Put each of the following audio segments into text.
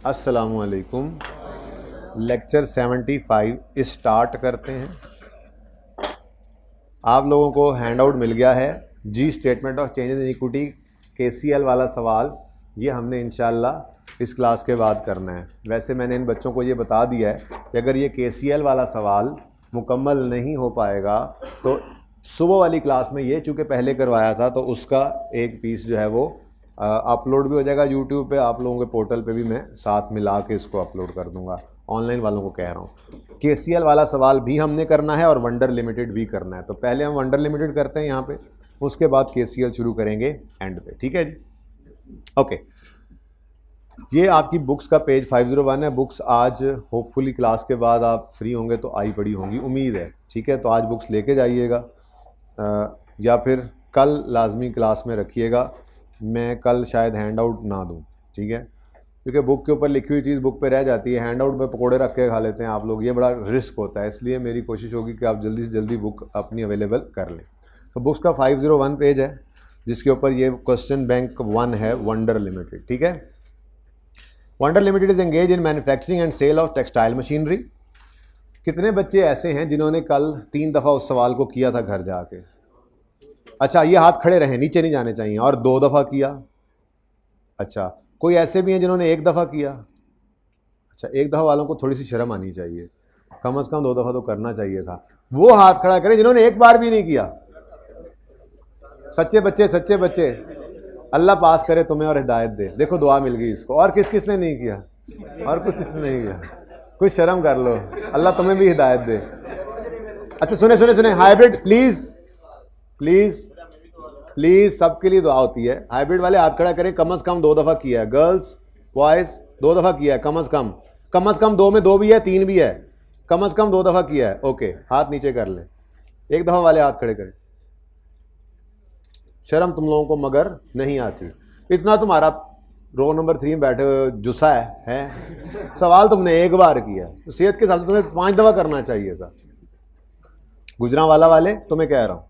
अस्सलामुअलैकुम। Lecture 75 start करते हैं। आप लोगों को हैंड आउट मिल गया है जी statement of changes in equity KCL वाला सवाल। ये हमने इंशाल्लाह इस क्लास के बाद करना है। वैसे मैंने इन बच्चों को ये बता दिया है कि अगर ये KCL वाला सवाल मुकम्मल नहीं हो पाएगा तो सुबह वाली क्लास में ये चूँकि पहले करवाया था तो उसका एक पीस जो है वो अपलोड भी हो जाएगा यूट्यूब पे। आप लोगों के पोर्टल पे भी मैं साथ मिला के इसको अपलोड कर दूंगा। ऑनलाइन वालों को कह रहा हूँ KCL वाला सवाल भी हमने करना है और वंडर लिमिटेड भी करना है। तो पहले हम वंडर लिमिटेड करते हैं यहाँ पे, उसके बाद KCL शुरू करेंगे एंड पे। ठीक है जी, ओके। ये आपकी बुक्स का पेज 501 है। बुक्स आज होपफुली क्लास के बाद आप फ्री होंगे तो आई पड़ी होंगी, उम्मीद है। ठीक है, तो आज बुक्स लेके जाइएगा या फिर कल लाजमी क्लास में रखिएगा। मैं कल शायद हैंड आउट ना दूँ, ठीक है, क्योंकि बुक के ऊपर लिखी हुई चीज़ बुक पे रह जाती है। हैंड आउट में पकोड़े रख के खा लेते हैं आप लोग, ये बड़ा रिस्क होता है। इसलिए मेरी कोशिश होगी कि आप जल्दी से जल्दी बुक अपनी अवेलेबल कर लें। तो बुक्स का 501 पेज है जिसके ऊपर ये क्वेश्चन बैंक 1 है, वंडर लिमिटेड। ठीक है, Wonder Limited is engage in manufacturing and sale of textile machinery. कितने बच्चे ऐसे हैं जिन्होंने कल 3 दफ़ा उस सवाल को किया था घर जाके? अच्छा, ये हाथ खड़े रहें, नीचे नहीं जाने चाहिए। और 2 दफ़ा किया? अच्छा, कोई ऐसे भी हैं जिन्होंने 1 दफ़ा किया? अच्छा, 1 दफ़ा वालों को थोड़ी सी शर्म आनी चाहिए, कम से कम 2 दफ़ा तो करना चाहिए था। वो हाथ खड़ा करें जिन्होंने 1 बार भी नहीं किया। सच्चे बच्चे, सच्चे बच्चे, अल्लाह पास करे तुम्हें और हिदायत दे। देखो दुआ मिल गई इसको। और किस किसने नहीं किया? और कुछ किसने नहीं किया? कुछ शर्म कर लो, अल्लाह तुम्हें भी हिदायत दे। अच्छा सुने सुने सुने, हाइब्रिड प्लीज़ प्लीज़ प्लीज़, सबके लिए दुआ होती है। हाइब्रिड वाले हाथ खड़ा करें, कम से कम 2 दफ़ा किया है। गर्ल्स बॉयज़ 2 दफ़ा किया है कम से कम 2 में 2 भी है, 3 भी है, कम से कम 2 दफ़ा किया है। ओके, हाथ नीचे कर लें। 1 दफ़ा वाले हाथ खड़े करें। शर्म तुम लोगों को मगर नहीं आती। इतना तुम्हारा रो नंबर 3 में बैठे हुए जुस्सा है? सवाल तुमने 1 बार किया है, तो सेहत के साथ तुम्हें 5 दफ़ा करना चाहिए था। गुजरांवाला वाले तुम्हें कह रहा हूँ।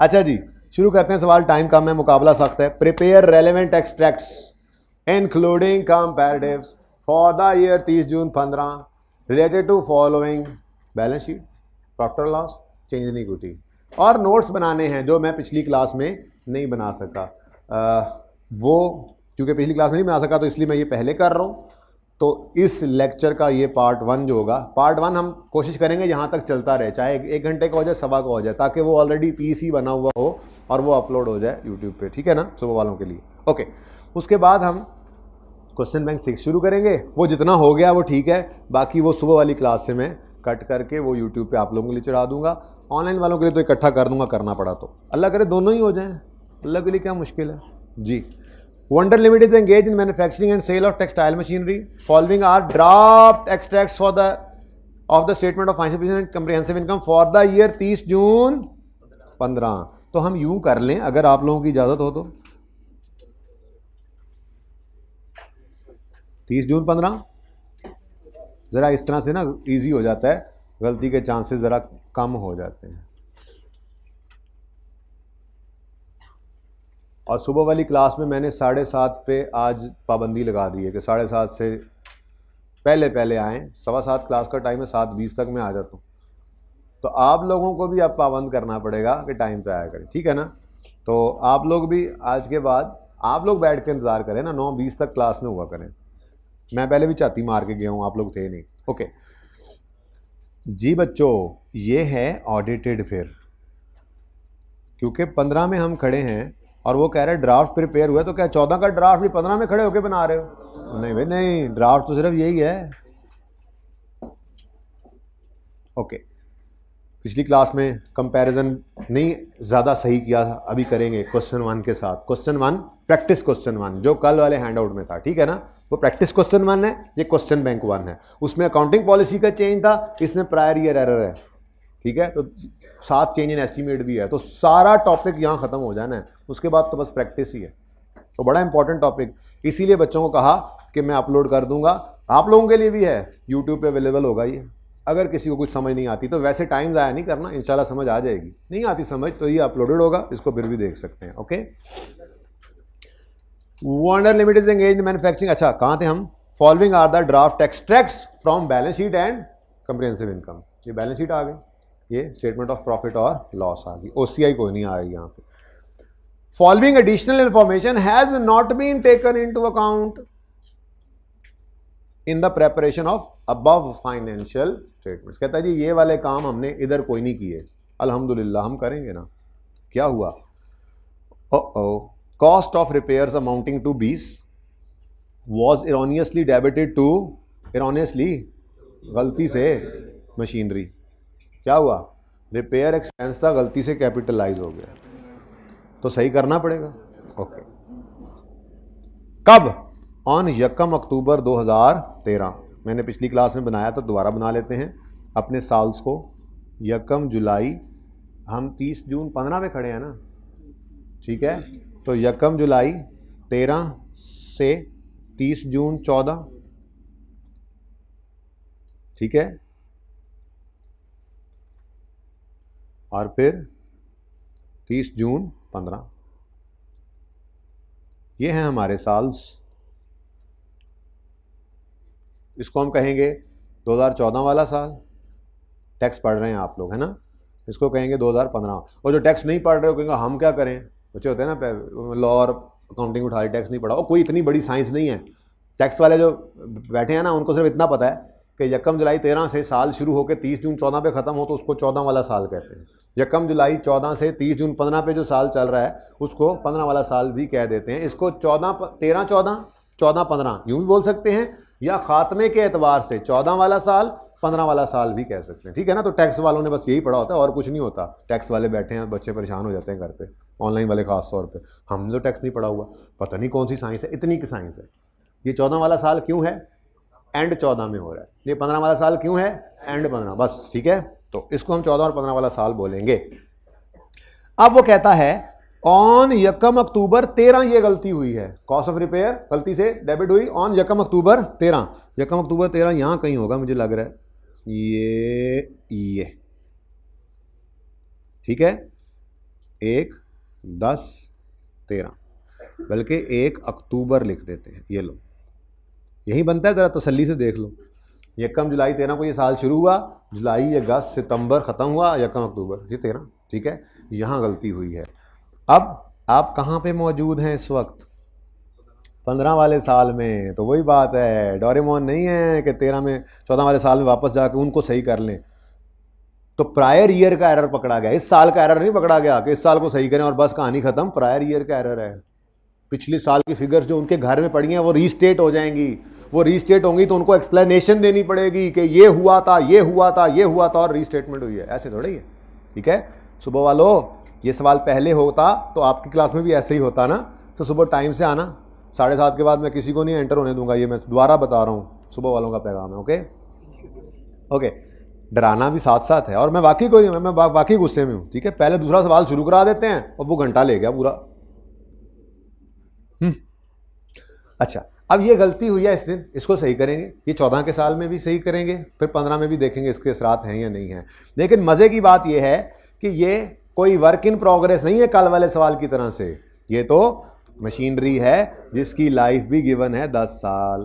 अच्छा जी, शुरू करते हैं। सवाल टाइम कम है, मुकाबला सख्त है। Prepare relevant extracts including comparatives for the year 30 June 15 related to following balance sheet, profit और लॉस, चेंज इन इक्विटी। और नोट्स बनाने हैं जो मैं पिछली क्लास में नहीं बना सका। वो क्योंकि पिछली क्लास में नहीं बना सका तो इसलिए मैं ये पहले कर रहा हूँ। तो इस लेक्चर का ये पार्ट 1 जो होगा, पार्ट 1 हम कोशिश करेंगे यहाँ तक चलता रहे, चाहे 1 घंटे का हो जाए, सवा का हो जाए, ताकि वो ऑलरेडी पीसी बना हुआ हो और वो अपलोड हो जाए यूट्यूब पे। ठीक है ना, सुबह वालों के लिए। ओके, उसके बाद हम क्वेश्चन बैंक 6 शुरू करेंगे। वो जितना हो गया वो ठीक है, बाकी वो सुबह वाली क्लास से मैं कट करके वो यूट्यूब पर आप लोगों के लिए चढ़ा दूंगा। ऑनलाइन वालों के लिए तो इकट्ठा कर दूंगा, करना पड़ा तो। अल्लाह करे दोनों ही हो जाएँ, अल्लाह के लिए क्या मुश्किल है जी। Wonder Limited is engaged in manufacturing and sale of textile machinery. Following are draft extracts of the statement of financial position and comprehensive income for the year 30 June 15। तो हम यूं कर लें, अगर आप लोगों की इजाजत हो तो 30 जून 15 जरा इस तरह से ना इजी हो जाता है, गलती के चांसेस जरा कम हो जाते हैं। और सुबह वाली क्लास में मैंने 7:30 पे आज पाबंदी लगा दी है कि 7:30 से पहले पहले आएँ। 7:15 क्लास का टाइम है, 7:20 तक मैं आ जाता हूँ। तो आप लोगों को भी अब पाबंद करना पड़ेगा कि टाइम पे आया करें, ठीक है ना। तो आप लोग भी आज के बाद आप लोग बैठ के इंतज़ार करें ना, 9:20 तक क्लास में हुआ करें। मैं पहले भी छाती मार के गया हूँ, आप लोग थे नहीं। ओके जी बच्चों, ये है ऑडिटेड। फिर क्योंकि 15 में हम खड़े हैं और वो कह रहे हैं ड्राफ्ट प्रिपेयर हुआ, तो क्या 14 का ड्राफ्ट भी 15 में खड़े होके बना रहे हो? नहीं भाई नहीं, ड्राफ्ट तो सिर्फ यही है। ओके, पिछली क्लास में कंपैरिजन नहीं ज़्यादा सही किया था, अभी करेंगे क्वेश्चन 1 के साथ। क्वेश्चन 1 प्रैक्टिस क्वेश्चन 1 जो कल वाले हैंड आउट में था, ठीक है ना। वो प्रैक्टिस क्वेश्चन 1 है, ये क्वेश्चन बैंक 1 है। उसमें अकाउंटिंग पॉलिसी का चेंज था, इसमें प्रायर ईयर एरर है, ठीक है। तो साथ चेंज इन एस्टीमेट भी है। तो सारा टॉपिक यहाँ ख़त्म हो जाना है, उसके बाद तो बस प्रैक्टिस ही है। तो बड़ा इंपॉर्टेंट टॉपिक, इसीलिए बच्चों को कहा कि मैं अपलोड कर दूंगा। आप लोगों के लिए भी है, यूट्यूब पे अवेलेबल होगा ये। अगर किसी को कुछ समझ नहीं आती तो वैसे टाइम ज़ाया नहीं करना, इंशाल्लाह समझ आ जाएगी। नहीं आती समझ तो ये अपलोडेड होगा, इसको फिर भी देख सकते हैं। Okay, Wonder Limited engage in manufacturing. अच्छा, कहाँ थे हम? Following are the draft extracts from balance sheet and comprehensive income. ये बैलेंस शीट आ गई, ये स्टेटमेंट ऑफ प्रॉफिट और लॉस आ गई, ओसीआई कोई नहीं आएगी यहाँ पे। Following additional information has not been taken into account in the preparation of above financial statements. कहता है जी ये वाले काम हमने इधर कोई नहीं किए, अल्हम्दुलिल्लाह हम करेंगे ना। क्या हुआ? Cost of repairs amounting to 20 was erroneously debited to, erroneously गलती से मशीनरी। क्या हुआ? रिपेयर एक्सपेंस था, गलती से कैपिटलाइज हो गया, तो सही करना पड़ेगा। ओके, कब? ऑन 1 अक्टूबर 2013। मैंने पिछली क्लास में बनाया था, दोबारा बना लेते हैं अपने साल्स को। 1 जुलाई, हम 30 जून 15 पे खड़े हैं ना, ठीक है, तो 1 जुलाई 13 से 30 जून 14, ठीक है, और फिर 30 जून 15। ये हैं हमारे साल्स। इसको हम कहेंगे 2014 वाला साल। टैक्स पढ़ रहे हैं आप लोग, है ना, इसको कहेंगे 2015। और जो टैक्स नहीं पढ़ रहे हो कहेंगे हम क्या करें, बच्चे होते हैं ना लॉ और अकाउंटिंग उठा टैक्स नहीं पढ़ा। और कोई इतनी बड़ी साइंस नहीं है। टैक्स वाले जो बैठे हैं ना उनको सिर्फ इतना पता है कि 1 जुलाई 13 से साल शुरू होकर 30 जून 14 पे ख़त्म हो तो उसको 14 वाला साल कहते हैं। 1 जुलाई 14 से 30 जून 15 पे जो साल चल रहा है उसको 15 वाला साल भी कह देते हैं। इसको 13 14 14 15 यूँ भी बोल सकते हैं, या खात्मे के एतबार से 14 वाला साल 15 वाला साल भी कह सकते हैं, ठीक है ना। तो टैक्स वालों ने बस यही पढ़ा होता है और कुछ नहीं होता। टैक्स वाले बैठे हैं, बच्चे परेशान हो जाते हैं घर पे, ऑनलाइन वाले खास तौर पे। हमने तो टैक्स नहीं पढ़ा हुआ, पता नहीं कौन सी साइंस है, इतनी की साइंस है। ये 14 वाला साल क्यों है? एंड 14 में हो रहा है। ये 15 वाला साल क्यों है? एंड 15, बस, ठीक है। तो इसको हम 14 और 15 वाला साल बोलेंगे। अब वो कहता है ऑन 1 अक्टूबर 13 ये गलती हुई है, कॉस्ट ऑफ रिपेयर गलती से डेबिट हुई ऑन 1 अक्टूबर 13। 1 अक्टूबर 13 यहां कहीं होगा मुझे लग रहा है, ये ठीक है, 1 10 13, बल्कि 1 अक्टूबर लिख देते हैं। ये लो, यही बनता है, ज़रा तसल्ली से देख लो। 1 जुलाई 13 को ये साल शुरू हुआ, जुलाई अगस्त सितंबर ख़त्म हुआ, 1 अक्टूबर ये 13, ठीक है। यहाँ गलती हुई है। अब आप कहाँ पे मौजूद हैं इस वक्त? 15 वाले साल में। तो वही बात है, डोरेमोन नहीं है कि 13 में 14 वाले साल में वापस जाके उनको सही कर लें। तो प्रायर ईयर का एरर पकड़ा गया, इस साल का एरर नहीं पकड़ा गया कि इस साल को सही करें और बस कहानी खत्म। प्रायर ईयर का एरर है। पिछले साल की फिगर्स जो उनके घर में पड़ी हैं वो रीस्टेट हो जाएंगी। वो रीस्टेट होंगी तो उनको एक्सप्लेनेशन देनी पड़ेगी कि ये हुआ था, ये हुआ था, ये हुआ था और रीस्टेटमेंट हुई है। ऐसे थोड़ा ही है, ठीक है। सुबह वालों, ये सवाल पहले होता तो आपकी क्लास में भी ऐसे ही होता ना। तो सुबह टाइम से आना, 7:30 के बाद मैं किसी को नहीं एंटर होने दूंगा। ये मैं दोबारा बता रहा हूँ, सुबह वालों का पैगाम है। ओके ओके, डराना भी साथ साथ है। और मैं वाकई कोई नहीं, मैं वाकई गुस्से में हूँ, ठीक है। पहले दूसरा सवाल शुरू करा देते हैं और वो घंटा ले गया पूरा। अच्छा, अब ये गलती हुई है इस दिन, इसको सही करेंगे। ये 14 के साल में भी सही करेंगे, फिर 15 में भी देखेंगे इसके असरात हैं या नहीं है। लेकिन मज़े की बात यह है कि ये कोई वर्क इन प्रोग्रेस नहीं है कल वाले सवाल की तरह से। ये तो मशीनरी है जिसकी लाइफ भी गिवन है 10 साल।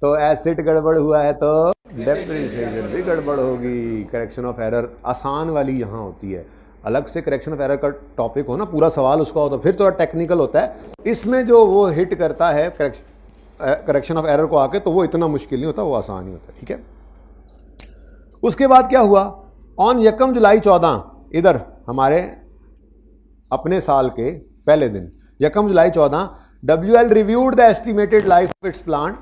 तो एसेट गड़बड़ हुआ है तो डेप्रिसिएशन भी गड़बड़ होगी। करेक्शन ऑफ एरर आसान वाली यहाँ होती है। अलग से करेक्शन ऑफ एरर का टॉपिक हो ना, पूरा सवाल उसका हो तो फिर थोड़ा टेक्निकल होता है। इसमें जो वो हिट करता है करेक्शन ऑफ एरर को आके, तो वो इतना मुश्किल नहीं होता, वो आसान ही होता है, ठीक है। उसके बाद क्या हुआ? ऑन 1 जुलाई 14, इधर हमारे अपने साल के पहले दिन 1 जुलाई 14, WL reviewed the estimated life of its plant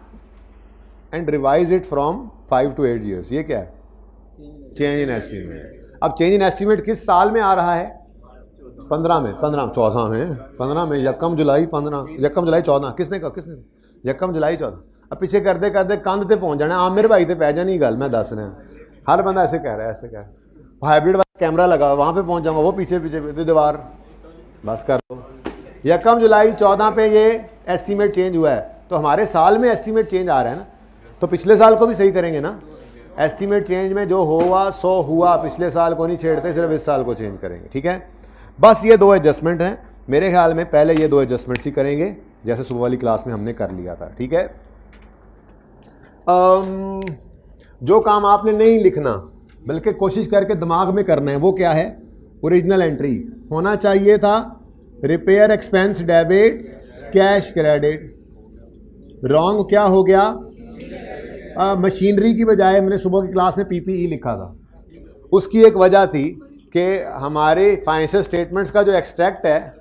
and revise it from 5 to 8 years। ये क्या है? Change in estimate. अब चेंज इन एस्टिमेट किस साल में आ रहा है? 15 में, 14 में, 15 में, 1 जुलाई 15, 1 जुलाई 14 किसने कहा? 1 जुलाई 14। अब पीछे करते करते कंध पे पहुंच जाना। आमिर भाई ते पै जानी गल, मैं दस रहा। हर बंदा ऐसे कह रहा है, ऐसे कह रहा है। हाइब्रिड वाला कैमरा लगा, वहां पे पहुंच जाऊंगा, वो पीछे पीछे दीवार, बस कर दो। 1 जुलाई 14 पे ये एस्टीमेट चेंज हुआ है, तो हमारे साल में एस्टीमेट चेंज आ रहा है ना, तो पिछले साल को भी सही करेंगे ना। एस्टीमेट चेंज में जो हुआ सो हुआ, पिछले साल को नहीं छेड़ते, सिर्फ इस साल को चेंज करेंगे, ठीक है। बस ये 2 एडजस्टमेंट हैं मेरे ख्याल में। पहले ये 2 एडजस्टमेंट्स ही करेंगे जैसे सुबह वाली क्लास में हमने कर लिया था, ठीक है। जो काम आपने नहीं लिखना बल्कि कोशिश करके दिमाग में करना है, वो क्या है? ओरिजिनल एंट्री होना चाहिए था repair expense debit cash credit. Wrong क्या हो गया? मशीनरी की बजाय मैंने सुबह की क्लास में पीपीई लिखा था। उसकी एक वजह थी कि हमारे फाइनेंशियल स्टेटमेंट्स का जो एक्सट्रैक्ट है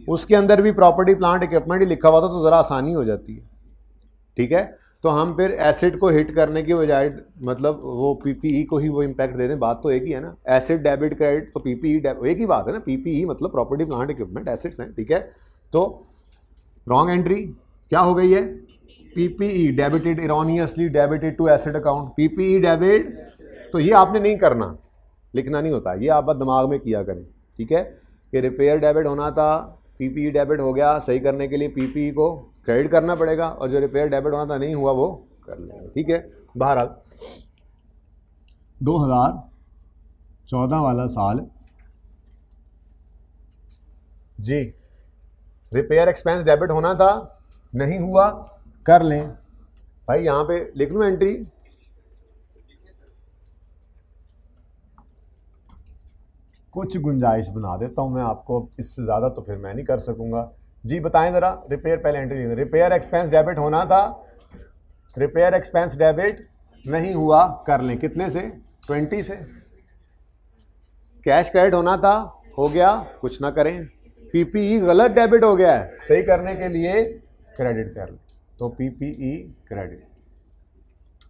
उसके अंदर भी प्रॉपर्टी प्लांट इक्विपमेंट ही लिखा हुआ था, तो ज़रा आसानी हो जाती है। ठीक है, तो हम फिर एसिड को हिट करने की बजाय मतलब वो पीपीई को ही वो इम्पैक्ट दे दें। बात तो एक ही है ना, एसिड डेबिट क्रेडिट तो पीपीई एक ही बात है ना। पीपीई मतलब प्रॉपर्टी प्लांट इक्विपमेंट एसिड्स हैं। ठीक है, तो रॉन्ग एंट्री क्या हो गई है? PPE debited erroneously debited to asset account. PPE debit, तो ये आपने नहीं करना, लिखना नहीं होता, ये आप बस दिमाग में किया करें। ठीक है, कि रिपेयर डेबिट होना था, पीपीई डेबिट हो गया, सही करने के लिए पीपीई को क्रेडिट करना पड़ेगा, और जो रिपेयर डेबिट होना था नहीं हुआ वो कर लेंगे। ठीक है, बहरहाल 2014 वाला साल जी, रिपेयर एक्सपेंस डेबिट होना था, नहीं हुआ, कर लें भाई। यहां पे लिख लूं एंट्री, कुछ गुंजाइश बना देता हूं मैं आपको, इससे ज़्यादा तो फिर मैं नहीं कर सकूंगा। जी बताएं ज़रा, रिपेयर पहले एंट्री लिख, रिपेयर एक्सपेंस डेबिट होना था, रिपेयर एक्सपेंस डेबिट नहीं हुआ, कर लें। कितने से? 20 से। कैश क्रेडिट होना था, हो गया, कुछ ना करें। पीपीई गलत डेबिट हो गया है, सही करने के लिए क्रेडिट कर लें, तो पीपीई क्रेडिट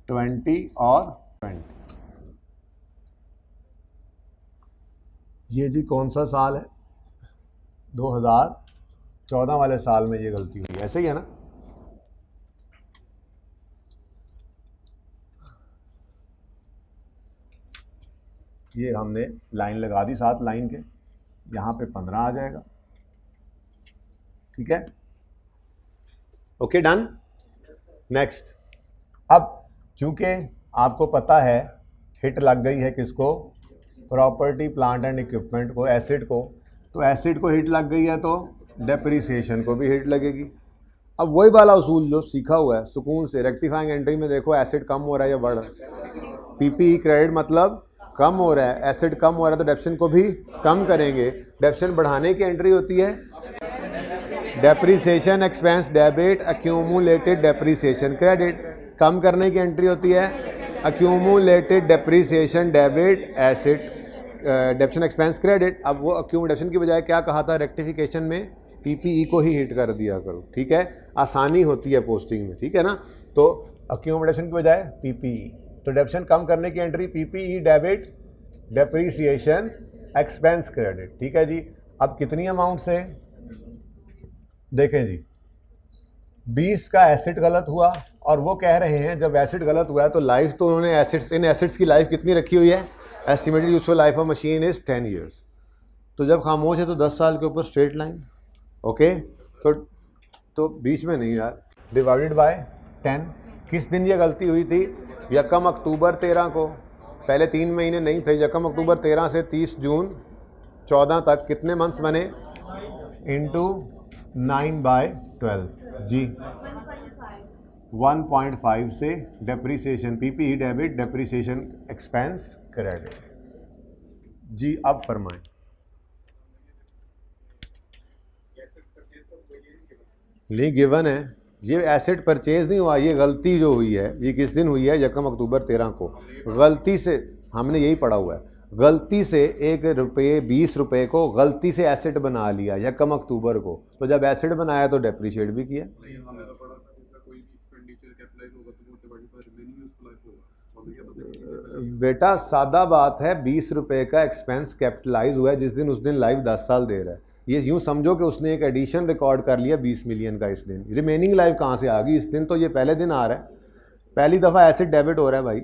20 और 20। ये जी कौन सा साल है? 2014 वाले साल में ये गलती हुई, ऐसे ही है ना? ये हमने लाइन लगा दी 7 लाइन के, यहाँ पे 15 आ जाएगा। ठीक है, ओके, डन। नेक्स्ट, अब चूंकि आपको पता है हिट लग गई है किसको? प्रॉपर्टी प्लांट एंड इक्विपमेंट को, एसिड को, तो एसिड को हिट लग गई है तो डेप्रिसिएशन को भी हिट लगेगी। अब वही वाला उसूल जो सीखा हुआ है सुकून से, रेक्टिफाइंग एंट्री में देखो एसिड कम हो रहा है या बढ़ रहा है। पीपीई क्रेडिट मतलब कम हो रहा है, एसिड कम हो रहा है तो डेप्शन को भी कम करेंगे। डेप्शन बढ़ाने की एंट्री होती है depreciation expense debit accumulated depreciation credit. कम करने की एंट्री होती है accumulated depreciation debit asset depreciation expense credit. अब वो एक्यूमुलेशन की बजाय क्या कहा था रेक्टिफिकेशन में? पीपीई को ही हिट कर दिया करो। ठीक है, आसानी होती है पोस्टिंग में। ठीक है ना, तो एक्यूमुलेशन की बजाय पीपीई, तो डेप्शन कम करने की entry PPE debit depreciation expense credit. ठीक है जी, अब कितनी अमाउंट से? देखें जी, 20 का एसिड गलत हुआ, और वो कह रहे हैं जब एसिड गलत हुआ है तो लाइफ तो उन्होंने एसिड्स, इन एसिड्स की लाइफ कितनी रखी हुई है? Estimated useful life of machine is 10 years. तो जब खामोश है तो 10 साल के ऊपर स्ट्रेट लाइन। ओके, तो बीच में नहीं यार, डिवाइडेड बाय 10। किस दिन ये गलती हुई थी? 1 अक्टूबर 13 को। पहले 3 महीने नहीं थे, 1 अक्टूबर 13 से 30 जून 14 तक कितने मंथ्स बने? इंटू 9/12 जी, 1.5 से depreciation PPE debit depreciation expense credit. जी अब फरमाएं। नहीं गिवन है, ये एसेट परचेज नहीं हुआ, ये गलती जो हुई है ये किस दिन हुई है? 1 अक्टूबर 13 को। गलती से, हमने यही पढ़ा हुआ है, गलती से 1 रुपये 20 रुपये को गलती से एसेट बना लिया 1 अक्टूबर को, तो जब एसेट बनाया तो डेप्रिशिएट भी किया। बेटा सादा बात है, 20 रुपये का एक्सपेंस कैपिटलाइज हुआ है जिस दिन, उस दिन लाइव 10 साल दे रहा है। ये यूँ समझो कि उसने एक एडिशन रिकॉर्ड कर लिया 20 मिलियन का इस दिन, रिमेनिंग लाइव कहाँ से आ गई इस दिन? तो ये पहले दिन आ रहा है, पहली दफ़ा एसेट डेबिट हो रहा है भाई।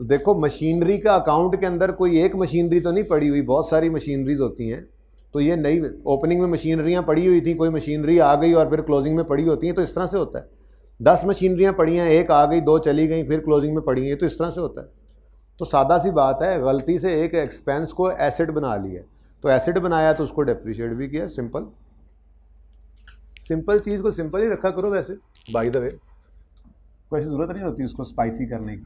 देखो मशीनरी का अकाउंट के अंदर कोई एक मशीनरी तो नहीं पड़ी हुई, बहुत सारी मशीनरीज होती हैं। तो ये नई ओपनिंग में मशीनरियाँ पड़ी हुई थी, कोई मशीनरी आ गई और फिर क्लोजिंग में पड़ी होती हैं, तो इस तरह से होता है। 10 मशीनरियाँ पड़ी हैं, एक आ गई, 2 चली गई, फिर क्लोजिंग में पड़ी हैं, तो इस तरह से होता है। तो सादा सी बात है, गलती से एक एक्सपेंस को एसेट बना लिया, तो एसेट बनाया तो उसको डेप्रिशिएट भी किया। सिंपल सिंपल चीज़ को सिंपल ही रखा करो वैसे, बाय द वे। कोई ऐसी ज़रूरत नहीं होती उसको स्पाइसी करने की।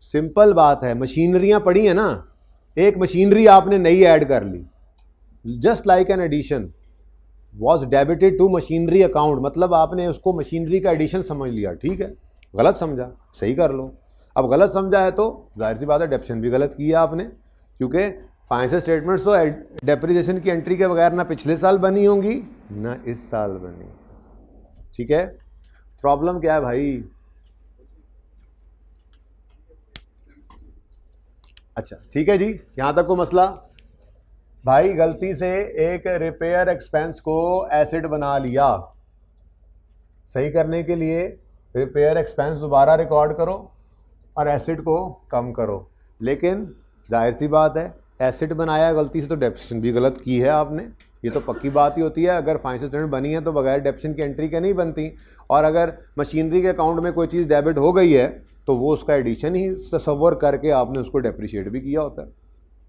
सिंपल बात है, मशीनरियाँ पड़ी हैं ना, एक मशीनरी आपने नई ऐड कर ली, just like an addition was debited to machinery account, मतलब आपने उसको मशीनरी का एडिशन समझ लिया, ठीक है, गलत समझा, सही कर लो। अब गलत समझा है तो जाहिर सी बात है डेप्शन भी गलत की है आपने, क्योंकि फाइनेंशियल स्टेटमेंट्स तो डेप्रिसिएशन की एंट्री के बगैर ना पिछले साल बनी होंगी ना इस साल बनी, ठीक है। प्रॉब्लम क्या है भाई? अच्छा ठीक है जी, यहां तक को मसला। भाई गलती से एक रिपेयर एक्सपेंस को एसिड बना लिया, सही करने के लिए रिपेयर एक्सपेंस दोबारा रिकॉर्ड करो और एसिड को कम करो, लेकिन जाहिर सी बात है एसिड बनाया गलती से तो डेप्शन भी गलत की है आपने, ये तो पक्की बात ही होती है। अगर फाइनेंशियल स्टेटमेंट बनी है तो बगैर डेप्शन की एंट्री के नहीं बनती, और अगर मशीनरी के अकाउंट में कोई चीज़ डेबिट हो गई है तो वो उसका एडिशन ही तस्वर करके आपने उसको डेप्रिशिएट भी किया होता है,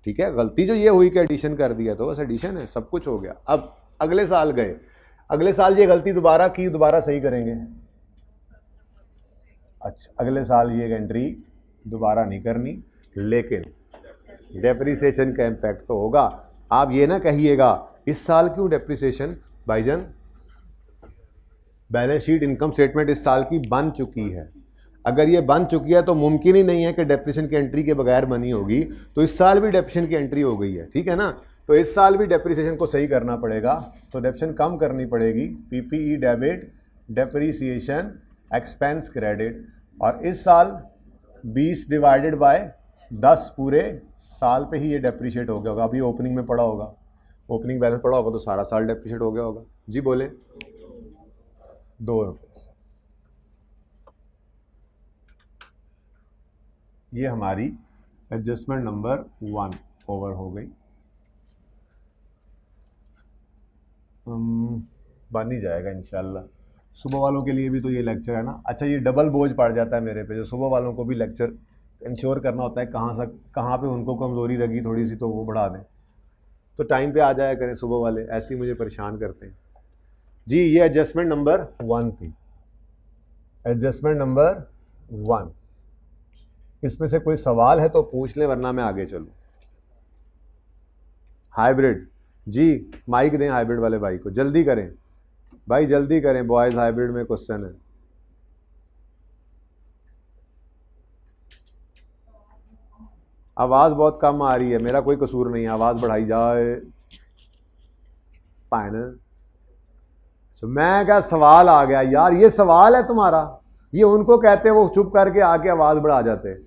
ठीक है। गलती जो ये हुई कि एडिशन कर दिया तो बस एडिशन है, सब कुछ हो गया। अब अगले साल गए, अगले साल ये गलती दोबारा की, दोबारा सही करेंगे। अच्छा अगले साल ये एंट्री दोबारा नहीं करनी, लेकिन डेप्रिसिएशन का इम्पैक्ट तो होगा। आप ये ना कहिएगा इस साल क्यों डेप्रिसिएशन, भाईजान बैलेंस शीट इनकम स्टेटमेंट इस साल की बन चुकी है, अगर ये बन चुकी है तो मुमकिन ही नहीं है कि डेप्रिसिएशन की एंट्री के बगैर बनी होगी, तो इस साल भी डेप्रिसिएशन की एंट्री हो गई है, ठीक है ना। तो इस साल भी डेप्रिसिएशन को सही करना पड़ेगा, तो डेप्रिसिएशन कम करनी पड़ेगी, PPE debit depreciation expense credit, और इस साल 20 डिवाइडेड बाय 10 पूरे साल पे ही ये डेप्रिशिएट हो गया होगा। अभी ओपनिंग में पड़ा होगा, ओपनिंग बैलेंस पड़ा होगा तो सारा साल डेप्रिशिएट हो गया होगा। जी बोले, 2 रुपये। ये हमारी एडजस्टमेंट नंबर 1 ओवर हो गई, बन ही जाएगा इंशाल्लाह। सुबह वालों के लिए भी तो ये लेक्चर है ना। अच्छा ये डबल बोझ पड़ जाता है मेरे पे, जो सुबह वालों को भी लेक्चर इंश्योर करना होता है, कहाँ पे उनको कमज़ोरी लगी थोड़ी सी तो वो बढ़ा दें, तो टाइम पे आ जाया करें सुबह वाले, ऐसे ही मुझे परेशान करते हैं जी। ये एडजस्टमेंट नंबर 1 थी, एडजस्टमेंट नंबर 1। इसमें से कोई सवाल है तो पूछ लें, वरना मैं आगे चलूँ। हाइब्रिड जी, माइक दें हाइब्रिड वाले भाई को, जल्दी करें भाई, जल्दी करें बॉयज़, हाइब्रिड में क्वेश्चन है। आवाज़ बहुत कम आ रही है, मेरा कोई कसूर नहीं है, आवाज़ बढ़ाई जाए पाए ना। मैं क्या सवाल आ गया यार, ये सवाल है तुम्हारा, ये उनको कहते हैं वो चुप करके आके आवाज़ बढ़ा जाते।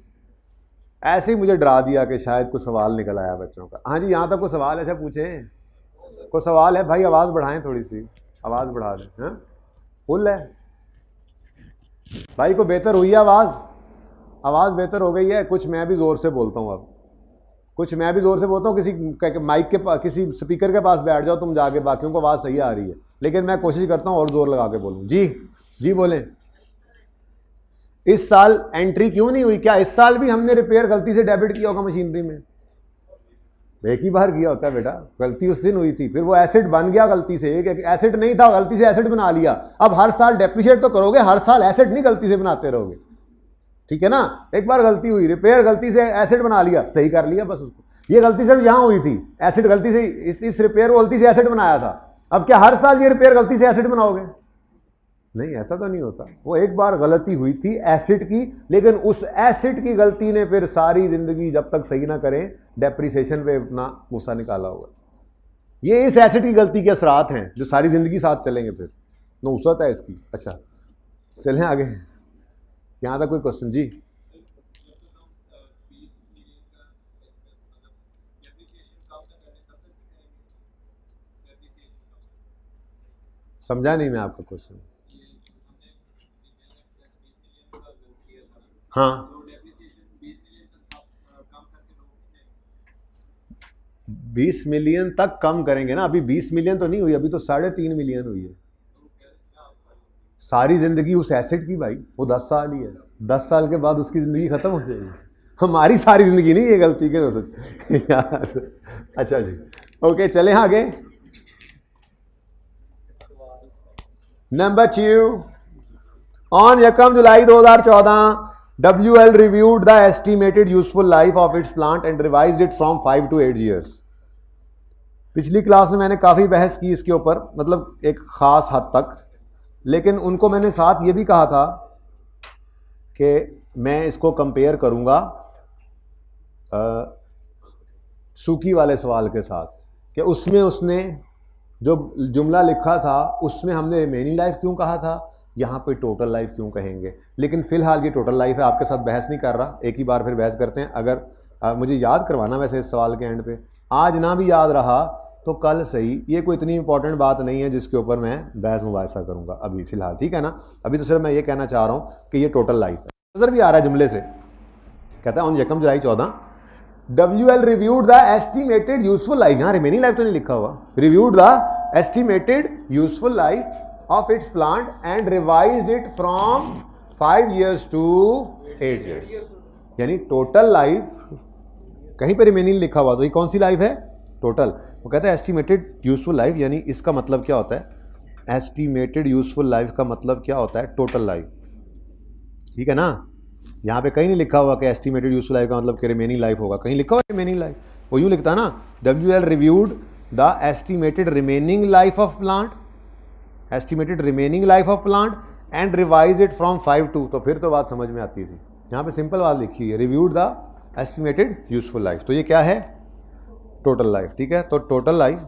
ऐसे ही मुझे डरा दिया कि शायद कुछ सवाल निकल आया बच्चों का। हाँ जी, यहाँ तक कोई सवाल ऐसा पूछें, कोई सवाल है भाई, आवाज़ बढ़ाएं थोड़ी सी, आवाज़ बढ़ा दें। हाँ फुल है भाई, को बेहतर हुई है आवाज़ बेहतर हो गई है कुछ। मैं भी ज़ोर से बोलता हूँ, अब कुछ मैं भी ज़ोर से बोलता हूँ, किसी माइक के पास, किसी स्पीकर के पास बैठ जाओ तुम जाके, बाकियों को आवाज़ सही आ रही है, लेकिन मैं कोशिश करता हूँ और ज़ोर लगा के बोलूँ। जी जी बोलें। इस साल एंट्री क्यों नहीं हुई? क्या इस साल भी हमने रिपेयर गलती से डेबिट किया होगा मशीनरी में? एक ही बार किया होता है बेटा, गलती उस दिन हुई थी, फिर वो एसिड बन गया गलती से, एक एसिड नहीं था, गलती से एसिड बना लिया। अब हर साल डेप्रिशिएट तो करोगे, हर साल एसिड नहीं गलती से बनाते रहोगे, ठीक है ना। एक बार गलती हुई, रिपेयर गलती से एसिड बना लिया, सही कर लिया बस उसको। ये गलती सिर्फ यहां हुई थी, एसिड गलती से, इस रिपेयर को गलती से एसिड बनाया था। अब क्या हर साल ये रिपेयर गलती से एसिड बनाओगे? नहीं, ऐसा तो नहीं होता। वो एक बार गलती हुई थी एसिड की, लेकिन उस एसिड की गलती ने फिर सारी जिंदगी जब तक सही ना करें डेप्रिसिएशन पे अपना गुस्सा निकाला होगा। ये इस एसिड की गलती के असरात हैं जो सारी जिंदगी साथ चलेंगे, फिर नौसत है इसकी। अच्छा चलें आगे, यहाँ तक कोई क्वेश्चन? जी समझा नहीं मैं आपका क्वेश्चन। हाँ 20 मिलियन तक कम करेंगे ना, अभी 20 मिलियन तो नहीं हुई, अभी तो 3.5 मिलियन हुई है। सारी जिंदगी उस एसिड की भाई, वो 10 साल ही है, 10 साल के बाद उसकी जिंदगी खत्म हो जाएगी। हमारी सारी जिंदगी नहीं ये गलती के हो सकती। अच्छा जी ओके, चलें आगे। नंबर 2 ऑन यकम जुलाई 2014 WL reviewed the estimated useful life of its plant and revised it from 5 to 8 years. पिछली क्लास में मैंने काफ़ी बहस की इसके ऊपर, मतलब एक ख़ास हद तक, लेकिन उनको मैंने साथ ये भी कहा था कि मैं इसको कंपेयर करूँगा सूकी वाले सवाल के साथ, कि उसमें उसने जो जुमला लिखा था उसमें हमने रिमेनिंग लाइफ क्यों कहा था, यहाँ पे टोटल लाइफ क्यों कहेंगे। लेकिन फ़िलहाल ये टोटल लाइफ है, आपके साथ बहस नहीं कर रहा, एक ही बार फिर बहस करते हैं। अगर मुझे याद करवाना वैसे इस सवाल के एंड पे, आज ना भी याद रहा तो कल सही, ये कोई इतनी इंपॉर्टेंट बात नहीं है जिसके ऊपर मैं बहस मुबाहिसा करूँगा अभी फ़िलहाल, ठीक है ना। अभी तो सिर्फ मैं ये कहना चाह रहा हूँ कि ये टोटल लाइफ है। नज़र भी आ रहा है जुमले से, कहता है ऑन यकम July 14 WL reviewed the estimated useful life, यहाँ रिमेनिंग लाइफ तो नहीं लिखा हुआ, reviewed the estimated useful life of its plant and revised it from 5 years to 8 years, यानी टोटल लाइफ कहीं पे रिमेनिंग लिखा हुआ तो ये कौन सी लाइफ है, टोटल। वो कहता है एस्टिमेटेड यूजफुल लाइफ, यानी इसका मतलब क्या होता है, एस्टिमेटेड यूजफुल लाइफ का मतलब क्या होता है, टोटल लाइफ, ठीक है ना। यहाँ पे कहीं नहीं लिखा हुआ कि एस्टिमेटेड यूजफुल लाइफ का मतलब कि रिमेनिंग लाइफ होगा, कहीं लिखा हुआ रिमेनिंग लाइफ, वो यूँ लिखता है ना, WL reviewed the estimated remaining life of plant, estimated remaining life of plant and revise it from 5 to, तो फिर तो बात समझ में आती थी। यहाँ पे सिंपल बात लिखी है, reviewed the estimated useful life, तो ये क्या है, टोटल लाइफ, ठीक है। तो टोटल लाइफ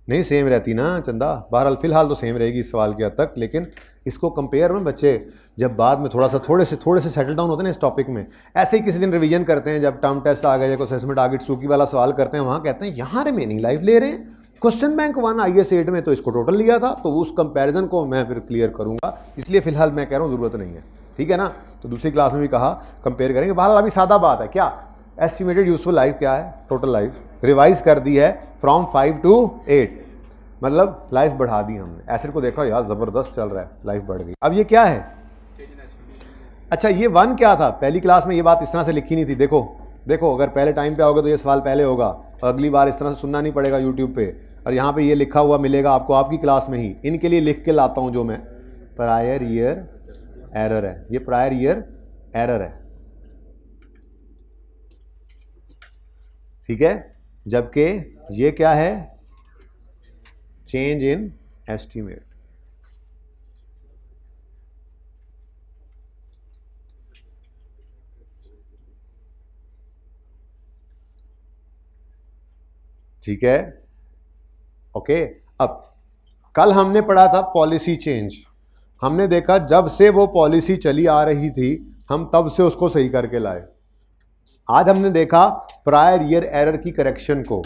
नहीं सेम रहती ना चंदा, बहरहाल फिलहाल तो सेम रहेगी इस सवाल के हद तक, लेकिन इसको कंपेयर में बच्चे जब बाद में थोड़े से सेटल डाउन होते हैं ना इस टॉपिक में, ऐसे ही किसी दिन रिवीजन करते हैं, जब टर्म टेस्ट आ गया या कोई असेसमेंट आ गई, सूकी वाला सवाल करते हैं, वहाँ कहते हैं यहाँ रिमेनिंग लाइफ ले रहे हैं, क्वेश्चन बैंक 1 IAS 8 में तो इसको टोटल लिया था, तो उस कंपैरिजन को मैं फिर क्लियर करूँगा, इसलिए फिलहाल मैं कह रहा हूँ ज़रूरत नहीं है, ठीक है ना। तो दूसरी क्लास में भी कहा कंपेयर करेंगे, बहरहाल अभी सादा बात है, क्या एस्टिमेटेड यूजफुल लाइफ क्या है, टोटल लाइफ रिवाइज कर दी है फ्रॉम 5 to 8, मतलब लाइफ बढ़ा दी हमने। एसिड को देखा यार ज़बरदस्त चल रहा है, लाइफ बढ़ गई। अब ये क्या है, अच्छा ये 1 क्या था, पहली क्लास में ये बात इस तरह से लिखी नहीं थी, देखो अगर पहले टाइम पे आओगे तो ये सवाल पहले होगा, और अगली बार इस तरह से सुनना नहीं पड़ेगा यूट्यूब पे, और यहाँ पे ये लिखा हुआ मिलेगा आपको आपकी क्लास में ही। इनके लिए लिख के लाता हूँ जो मैं, प्रायर ईयर एरर है, ये प्रायर ईयर एरर है, ठीक है, जबकि ये क्या है, चेंज इन एस्टीमेट। ठीक है, ओके। अब कल हमने पढ़ा था पॉलिसी चेंज, हमने देखा जब से वो पॉलिसी चली आ रही थी हम तब से उसको सही करके लाए। आज हमने देखा प्रायर ईयर एरर की करेक्शन को,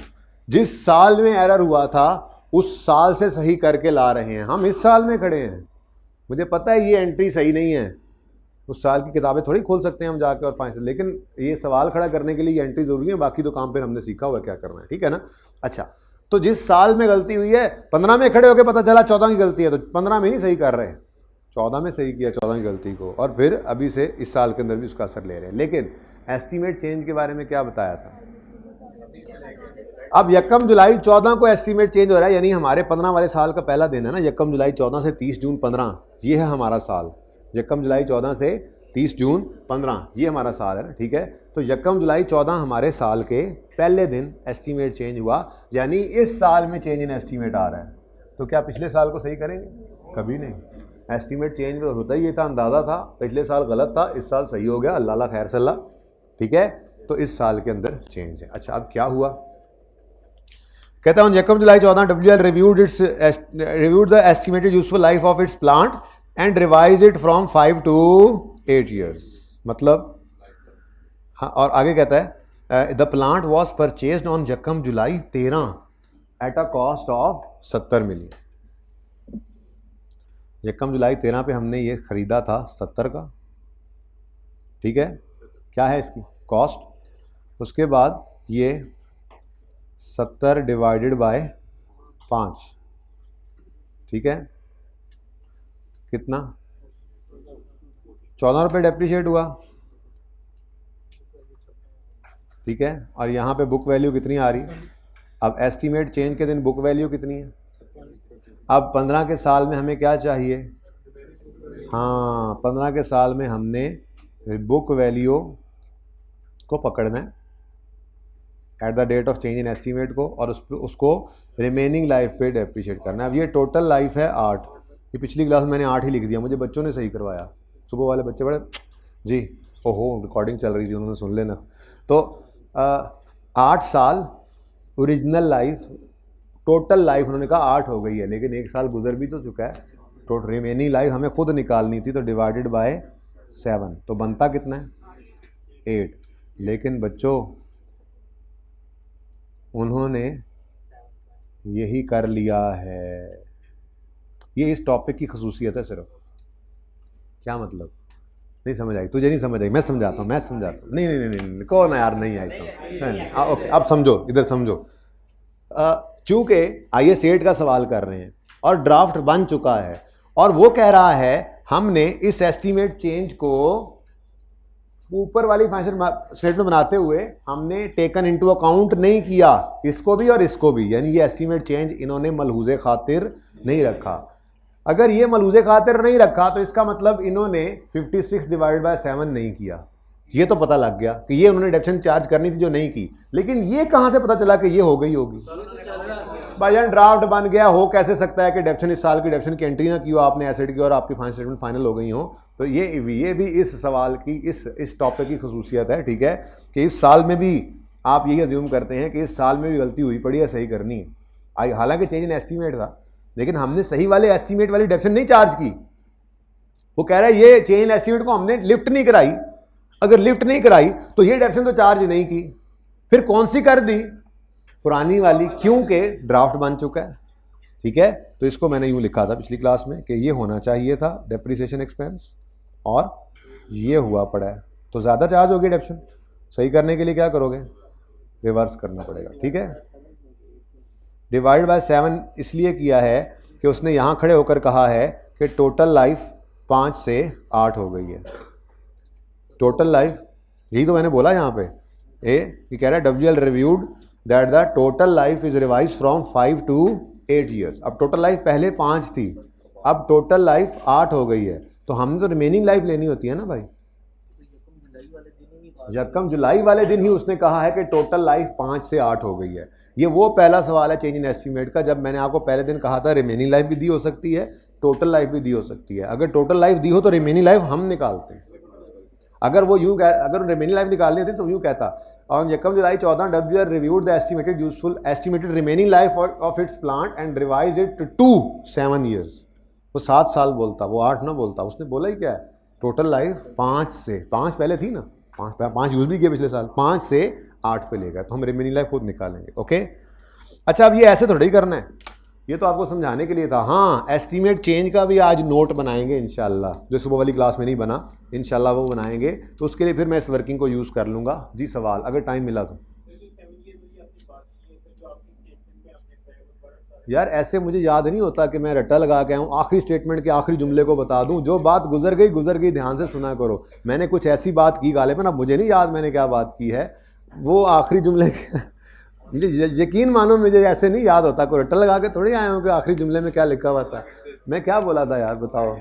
जिस साल में एरर हुआ था उस साल से सही करके ला रहे हैं। हम इस साल में खड़े हैं, मुझे पता है ये एंट्री सही नहीं है, उस साल की किताबें थोड़ी खोल सकते हैं हम जाकर और फाइनल, लेकिन ये सवाल खड़ा करने के लिए ये एंट्री जरूरी है, बाकी तो काम फिर हमने सीखा हुआ क्या करना है, ठीक है ना। अच्छा, तो जिस साल में गलती हुई है 15 में खड़े होकर पता चला 14 की गलती है, तो 15 में नहीं सही कर रहे, 14 में सही किया 14 की गलती को, और फिर अभी से इस साल के अंदर भी उसका असर ले रहे हैं। लेकिन एस्टीमेट चेंज के बारे में क्या बताया था, अब यकम जुलाई 14 को एस्टीमेट चेंज हो रहा है, यानी हमारे 15 वाले साल का पहला दिन है ना, यकम जुलाई 14 से 30 जून 15, ये है हमारा साल। यकम जुलाई 14 से 30 जून 15 ये हमारा साल है ना, ठीक है। तो यकम जुलाई 14 हमारे साल के पहले दिन एस्टीमेट चेंज हुआ, यानी इस साल में चेंज इन एस्टीमेट आ रहा है। तो क्या पिछले साल को सही करेंगे, कभी नहीं। एस्टीमेट चेंज में होता ही ये था, अंदाज़ा था, पिछले साल गलत था, इस साल सही हो गया, अल्लाह खैर सल्ला, ठीक है। तो इस साल के अंदर चेंज है। अच्छा, अब क्या हुआ, कहता हूँ यकम July 14 WL reviewed the estimated useful life of its plant and revise it from 5 to 8 years, मतलब हाँ, और आगे कहता है the plant was purchased on यकम जुलाई 13 at a cost of 70 million. यकम जुलाई 13 पे हमने ये खरीदा था 70 का, ठीक है, क्या है इसकी कॉस्ट। उसके बाद ये 70 डिवाइडेड बाय 5, ठीक है, कितना 14 रुपये डेप्रिशिएट हुआ, ठीक है। और यहाँ पे बुक वैल्यू कितनी आ रही, अब एस्टीमेट चेंज के दिन बुक वैल्यू कितनी है अब 15 के साल में हमें क्या चाहिए? हाँ, 15 के साल में हमने बुक वैल्यू को पकड़ना है at the date of change in estimate को, और उसको रिमेनिंग लाइफ पे डेप्रिशिएट करना है। अब ये टोटल लाइफ है 8, ये पिछली क्लास में मैंने 8 ही लिख दिया, मुझे बच्चों ने सही करवाया, सुबह वाले बच्चे बड़े जी, ओहो रिकॉर्डिंग चल रही थी, उन्होंने सुन लेना। तो 8 साल ओरिजिनल लाइफ, टोटल लाइफ उन्होंने कहा 8 हो गई है, लेकिन 1 साल गुजर भी तो चुका है, टोटल रिमेनिंग लाइफ हमें खुद निकालनी थी, तो डिवाइडेड बाय 7, तो बनता कितना है? 8। लेकिन बच्चों उन्होंने यही कर लिया है, ये इस टॉपिक की खसूसियत है सिर्फ। क्या मतलब? नहीं समझ आई? तुझे नहीं समझ आई? मैं समझाता हूँ, मैं समझाता हूँ। नहीं नहीं नहीं नहीं, कौन है यार नहीं आई समझ? ओके अब समझो, इधर समझो। चूंकि IAS 8 का सवाल कर रहे हैं और ड्राफ्ट बन चुका है, और वो कह रहा है हमने इस एस्टीमेट चेंज को ऊपर वाली फाइनेंशियल स्टेटमेंट बनाते हुए हमने टेकन इनटू अकाउंट नहीं किया, इसको भी और इसको भी, यानी ये एस्टीमेट चेंज इन्होंने मलहूजे खातिर नहीं रखा। अगर ये मलहूजे खातिर नहीं रखा तो इसका मतलब इन्होंने 56 डिवाइड बाय 7 नहीं किया। ये तो पता लग गया कि ये उन्होंने डेप्शन चार्ज करनी थी जो नहीं की, लेकिन ये कहां से पता चला कि ये हो गई होगी? भाईजान ड्राफ्ट बन गया, हो कैसे सकता है कि डेप्शन इस साल की डेप्शन की एंट्री ना की हो आपने एसेट की और आपकी फाइनेंशियल स्टेटमेंट फाइनल हो गई हो? तो ये भी इस सवाल की इस टॉपिक की खसूसियत है, ठीक है, कि इस साल में भी आप यही अज्यूम करते हैं कि इस साल में भी गलती हुई पड़ी है, सही करनी है। हालांकि चेंज इन एस्टीमेट था, लेकिन हमने सही वाले एस्टीमेट वाली डेप्शन नहीं चार्ज की। वो कह रहा है ये चेंज इन एस्टीमेट को हमने लिफ्ट नहीं कराई, अगर लिफ्ट नहीं कराई तो ये डेप्शन तो चार्ज नहीं की, फिर कौन सी कर दी? पुरानी वाली, क्योंकि ड्राफ्ट बन चुका है, ठीक है। तो इसको मैंने यूं लिखा था पिछली क्लास में कि ये होना चाहिए था डेप्रिसिएशन एक्सपेंस, और ये हुआ पड़ा है, तो ज़्यादा चार्ज होगी डेप्शन। सही करने के लिए क्या करोगे? रिवर्स करना पड़ेगा, ठीक है। डिवाइड बाय 7 इसलिए किया है कि उसने यहाँ खड़े होकर कहा है कि टोटल लाइफ 5 से 8 हो गई है। टोटल लाइफ, यही तो मैंने बोला यहाँ पे, ये कह रहा है WL reviewed that the total life is revise from 5 to 8 years. अब टोटल लाइफ पहले 5 थी, अब टोटल लाइफ 8 हो गई है, तो हमने तो रिमेनिंग लाइफ लेनी होती है ना भाई। यकम जुलाई वाले दिन ही उसने कहा है कि टोटल लाइफ 5 से 8 हो गई है। ये वो पहला सवाल है चेंज इन एस्टीमेट का, जब मैंने आपको पहले दिन कहा था रिमेनिंग लाइफ भी दी हो सकती है, टोटल लाइफ भी दी हो सकती है। अगर टोटल लाइफ दी हो तो रिमेनिंग लाइफ हम निकालते हैं। अगर वो यूं अगर रिमेनिंग लाइफ निकालनी थी तो यूं कहता, ऑन यकम July 14 WL reviewed the estimated useful estimated remaining life of its plant and revise it to 7 years. वो 7 साल बोलता, वो 8 ना बोलता। उसने बोला ही क्या है? टोटल लाइफ 5 से 5 पहले थी ना, 5 यूज भी किए पिछले साल, 5 से 8 पे ले गए, तो हम रिमेनिंग लाइफ खुद निकालेंगे। ओके, अच्छा अब ये ऐसे थोड़ी करना है, ये तो आपको समझाने के लिए था। हाँ, एस्टीमेट चेंज का भी आज नोट बनाएंगे इंशाल्लाह, जो सुबह वाली क्लास में नहीं बना, इंशाल्लाह वो बनाएंगे, तो उसके लिए फिर मैं इस वर्किंग को यूज़ कर लूँगा। जी सवाल अगर टाइम मिला तो। यार ऐसे मुझे याद नहीं होता कि मैं रट्टा लगा के आऊँ आखिरी स्टेटमेंट के आखिरी जुमले को बता दूं। जो बात गुजर गई, ध्यान से सुना करो। मैंने कुछ ऐसी बात की गालिबन, अब मुझे नहीं याद मैंने क्या बात की है, वो आखिरी जुमले मुझे यकीन मानो मुझे ऐसे नहीं याद होता, कोई रट्टा लगा के थोड़ी आया हूँ कि आखिरी जुमले में क्या लिखा हुआ था। मैं क्या बोला था यार बताओ?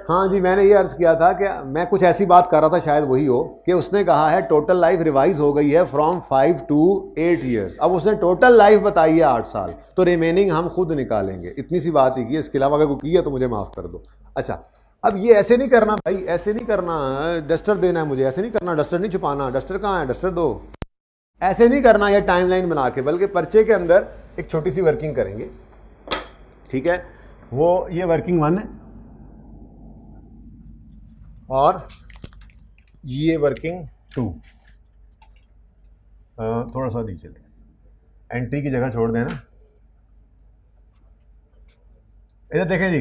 हाँ जी, मैंने ये अर्ज़ किया था कि मैं कुछ ऐसी बात कर रहा था, शायद वही हो, कि उसने कहा है टोटल लाइफ रिवाइज हो गई है फ्रॉम 5 to 8 ईयर्स। अब उसने टोटल लाइफ बताई है 8 साल, तो रिमेनिंग हम खुद निकालेंगे। इतनी सी बात ही की, इसके अलावा अगर कोई की है तो मुझे माफ़ कर दो। अच्छा, अब ये ऐसे नहीं करना भाई, ऐसे नहीं करना, डस्टर देना है मुझे, ऐसे नहीं करना, डस्टर नहीं छुपाना, डस्टर कहाँ है, डस्टर दो, ऐसे नहीं करना ये टाइमलाइन बना के, बल्कि पर्चे के अंदर एक छोटी सी वर्किंग करेंगे, ठीक है। वो ये वर्किंग 1 है और ये वर्किंग 2, थोड़ा सा नीचे ले, एंट्री की जगह छोड़ देना। इधर देखें जी,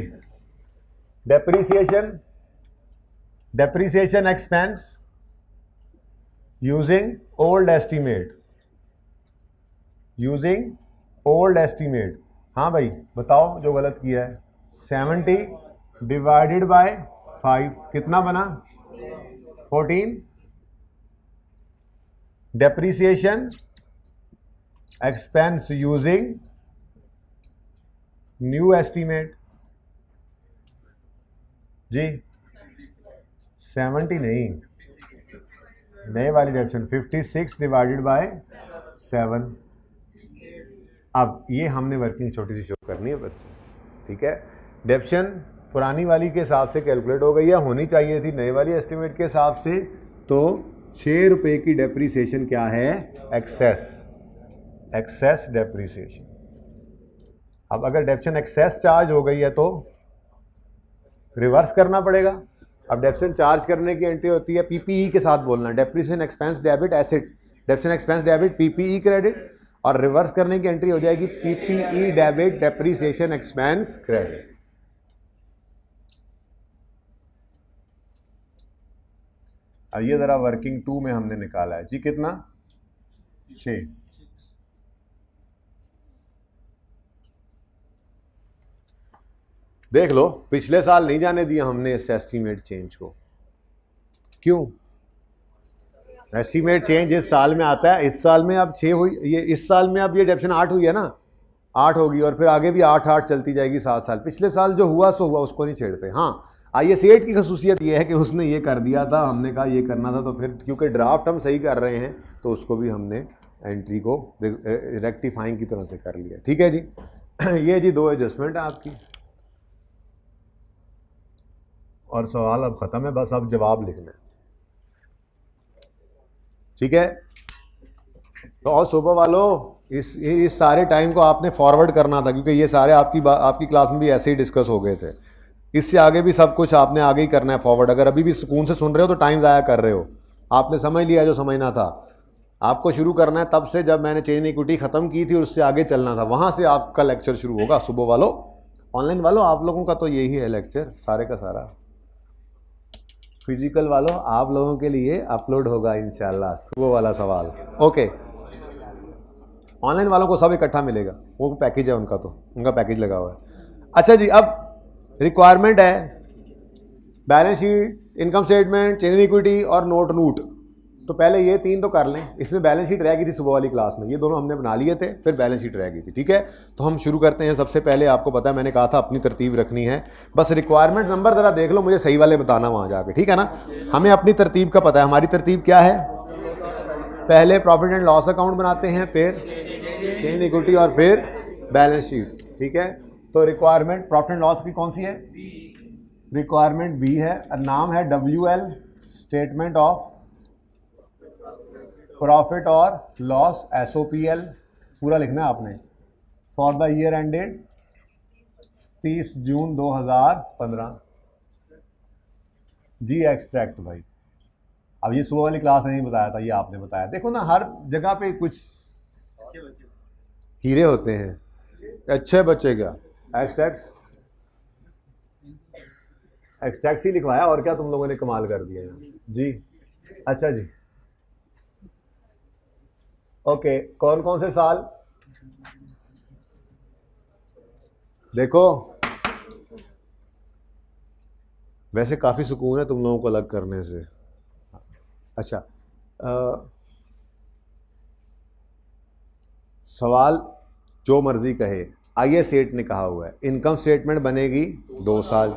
depreciation expense using old estimate. हाँ भाई बताओ जो गलत किया है। 70 डिवाइडेड बाय 5 कितना बना? 14। Depreciation expense using new estimate जी 70 नहीं, नए वाली डेप्शन 56 डिवाइडेड बाय 7। अब ये हमने वर्किंग छोटी सी शो करनी है बस, ठीक है। डेप्शन पुरानी वाली के हिसाब से कैलकुलेट हो गई है, होनी चाहिए थी नए वाली एस्टिमेट के हिसाब से। तो 6 रुपये की डेप्रीसिएशन क्या है, एक्सेस डेप्रीसिएशन। अब अगर डेप्शन एक्सेस चार्ज हो गई है तो रिवर्स करना पड़ेगा। अब डेप्शन चार्ज करने की एंट्री होती है पीपीई के साथ बोलना, depreciation expense debit asset, डेप्शन expense debit PPE credit, और रिवर्स करने की एंट्री हो जाएगी PPE debit depreciation expense credit. अब ये जरा वर्किंग 2 में हमने निकाला है जी, कितना 6। देख लो पिछले साल नहीं जाने दिया हमने इस एस्टीमेट चेंज को, क्यों? एस्टीमेट चेंज इस साल में आता है, इस साल में अब 6 हुई, ये इस साल में अब ये डेप्शन 8 हुई है ना, 8 होगी और फिर आगे भी 8 चलती जाएगी 7 साल। पिछले साल जो हुआ सो हुआ, उसको नहीं छेड़ते। हाँ IS8 की खसूसियत ये है कि उसने ये कर दिया था, हमने कहा ये करना था, तो फिर क्योंकि ड्राफ्ट हम सही कर रहे हैं तो उसको भी हमने एंट्री को रेक्टिफाइंग की तरह से कर लिया, ठीक है जी। ये जी 2 एडजस्टमेंट है आपकी, और सवाल अब ख़त्म है, बस अब जवाब लिखना है, ठीक है। तो और सुबह वालों इस सारे टाइम को आपने फॉरवर्ड करना था, क्योंकि ये सारे आपकी क्लास में भी ऐसे ही डिस्कस हो गए थे। इससे आगे भी सब कुछ आपने आगे ही करना है फॉरवर्ड। अगर अभी भी सुकून से सुन रहे हो तो टाइम ज़ाया कर रहे हो, आपने समझ लिया जो समझना था। आपको शुरू करना है तब से जब मैंने चेन इक्विटी ख़त्म की थी, उससे आगे चलना था, वहाँ से आपका लेक्चर शुरू होगा। सुबह वालों, ऑनलाइन वालों, आप लोगों का तो यही है लेक्चर सारे का सारा। फिजिकल वालों, आप लोगों के लिए अपलोड होगा इंशाल्लाह सुबह वाला सवाल, ओके। ऑनलाइन वालों को सब इकट्ठा मिलेगा, वो पैकेज है उनका, तो उनका पैकेज लगा हुआ है। अच्छा जी, अब रिक्वायरमेंट है balance sheet, income statement, chain equity और नोट। तो पहले ये 3 तो कर लें। इसमें बैलेंस शीट रह गई थी सुबह वाली क्लास में, ये दोनों हमने बना लिए थे, फिर बैलेंस शीट रह गई थी, ठीक है। तो हम शुरू करते हैं। सबसे पहले आपको पता है मैंने कहा था अपनी तरतीब रखनी है, बस रिक्वायरमेंट नंबर ज़रा देख लो, मुझे सही वाले बताना वहाँ जाके, ठीक है ना। हमें अपनी तरतीब का पता है, हमारी तरतीब क्या है, पहले प्रॉफिट एंड लॉस अकाउंट बनाते हैं, फिर चेन इक्विटी और फिर बैलेंस शीट, ठीक है। तो रिक्वायरमेंट प्रॉफिट एंड लॉस की कौन सी है, रिक्वायरमेंट बी है, नाम है WL, स्टेटमेंट ऑफ प्रॉफिट और लॉस, SOPL पूरा लिखना है आपने, for the year ended 30 June 2015 जी। एक्सट्रैक्ट भाई, अब ये सुबह वाली क्लास नहीं बताया था, ये आपने बताया। देखो ना, हर जगह पे कुछ हीरे होते हैं, अच्छे बच्चे क्या एक्सट्रैक्ट ही लिखवाया, और क्या तुम लोगों ने कमाल कर दिया जी। अच्छा जी, ओके। कौन कौन से साल, देखो वैसे काफ़ी सुकून है तुम लोगों को अलग करने से। अच्छा, सवाल जो मर्जी कहे, IS8 ने कहा हुआ है इनकम स्टेटमेंट बनेगी 2 साल,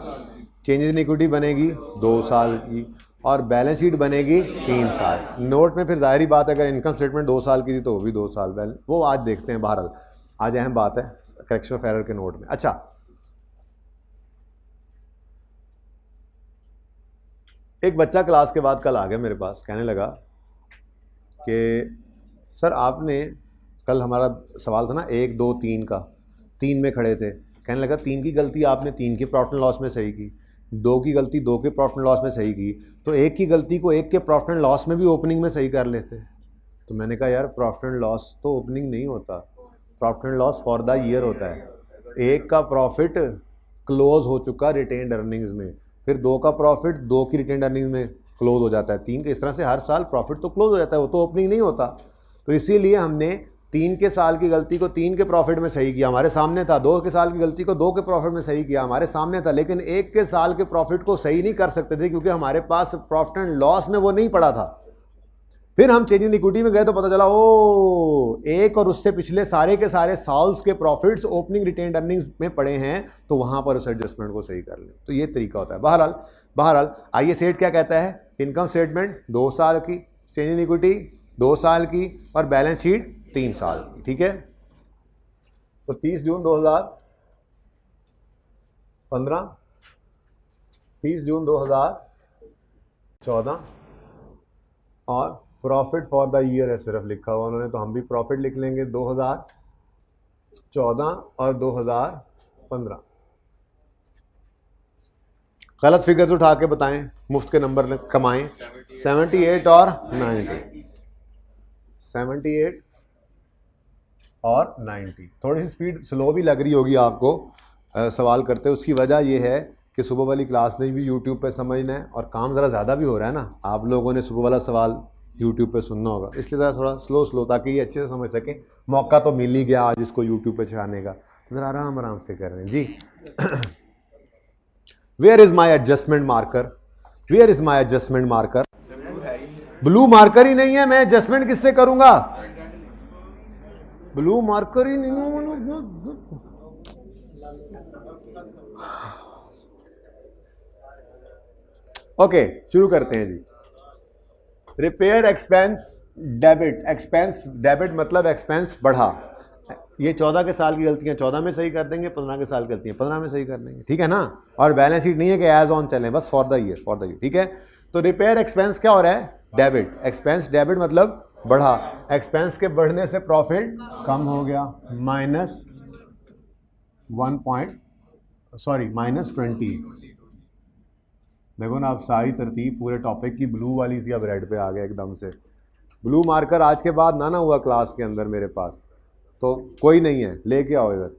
चेंजेस इन इक्विटी बनेगी 2 साल की, और बैलेंस शीट बनेगी 3 साल। नोट में फिर जाहिर बात है अगर इनकम स्टेटमेंट 2 साल की थी तो वो भी 2 साल, वो आज देखते हैं। बहरहाल आज अहम बात है करेक्शन ऑफ एरर के नोट में। अच्छा, एक बच्चा क्लास के बाद कल आ गया मेरे पास, कहने लगा कि सर आपने कल, हमारा सवाल था ना 1 2 3 का, 3 में खड़े थे, कहने लगा 3 की गलती आपने 3 के प्रॉफिट एंड लॉस में सही की, 2 की गलती 2 के प्रॉफिट एंड लॉस में सही की, तो 1 की गलती को 1 के प्रॉफिट एंड लॉस में भी ओपनिंग में सही कर लेते। तो मैंने कहा यार प्रॉफिट एंड लॉस तो ओपनिंग नहीं होता, profit and loss for the year होता है। 1 का प्रॉफिट क्लोज हो चुका रिटेन्ड अर्निंग्स में, फिर 2 का प्रॉफिट 2 की रिटेन्ड अर्निंग्स में क्लोज हो जाता है, 3 के, इस तरह से हर साल प्रॉफिट तो क्लोज हो जाता है, वो तो ओपनिंग नहीं होता। तो इसीलिए हमने 3 के साल की गलती को 3 के प्रॉफिट में सही किया, हमारे सामने था। 2 के साल की गलती को 2 के प्रॉफिट में सही किया, हमारे सामने था। लेकिन 1 के साल के प्रॉफिट को सही नहीं कर सकते थे क्योंकि हमारे पास प्रॉफिट एंड लॉस में वो नहीं पड़ा था। फिर हम चेंज इन इक्विटी में गए तो पता चला ओ एक और उससे पिछले सारे के सारे साल्स के प्रॉफिट्स ओपनिंग रिटेन्ड अर्निंग्स में पड़े हैं, तो वहां पर उस एडजस्टमेंट को सही कर लें। तो ये तरीका होता है। बहरहाल आइए सेट क्या कहता है, इनकम स्टेटमेंट 2 साल की, चेंज इन इक्विटी 2 साल की और बैलेंस शीट 3 साल की। ठीक है, तो 30 जून 2015, 30 जून 2014 और प्रॉफिट फॉर द ईयर है सिर्फ लिखा हुआ उन्होंने, तो हम भी प्रॉफिट लिख लेंगे 2014 और 2015। गलत फिगर्स उठा के बताएं, मुफ्त के नंबर कमाएं। 78 और 90, 78 और 90। थोड़ी सी स्पीड स्लो भी लग रही होगी आपको सवाल करते, उसकी वजह यह है कि सुबह वाली क्लास ने भी यूट्यूब पे समझना है और काम ज़रा ज़्यादा भी हो रहा है ना, आप लोगों ने सुबह वाला सवाल यूट्यूब पे सुनना होगा, इसलिए ज़रा थोड़ा स्लो ताकि ये अच्छे से समझ सकें। मौका तो मिल ही गया आज इसको यूट्यूब पे चढ़ाने का, तो ज़रा आराम से कर रहे हैं जी। Where is my adjustment marker, where is my adjustment marker? Blue marker ही नहीं है, मैं एडजस्टमेंट किससे करूंगा? ब्लू मार्कर ही नहीं। ओके, शुरू करते हैं जी। Repair expense debit, expense debit मतलब एक्सपेंस बढ़ा। ये 14 के साल की गलतियां 14 में सही कर देंगे, 15 के साल की गलतियां 15 में सही कर देंगे, ठीक है ना। और बैलेंस शीट नहीं है कि एज ऑन चलें, बस फॉर द ईयर, ठीक है। तो रिपेयर एक्सपेंस क्या हो रहा है? डेबिट। एक्सपेंस डेबिट मतलब बढ़ा, एक्सपेंस के बढ़ने से प्रॉफिट कम हो गया, -20। देखो ना, अब सारी तरतीब पूरे टॉपिक की ब्लू वाली थी, अब रेड पे आ गया एकदम से। ब्लू मार्कर आज के बाद ना हुआ क्लास के अंदर मेरे पास, तो कोई नहीं है, लेके आओ इधर।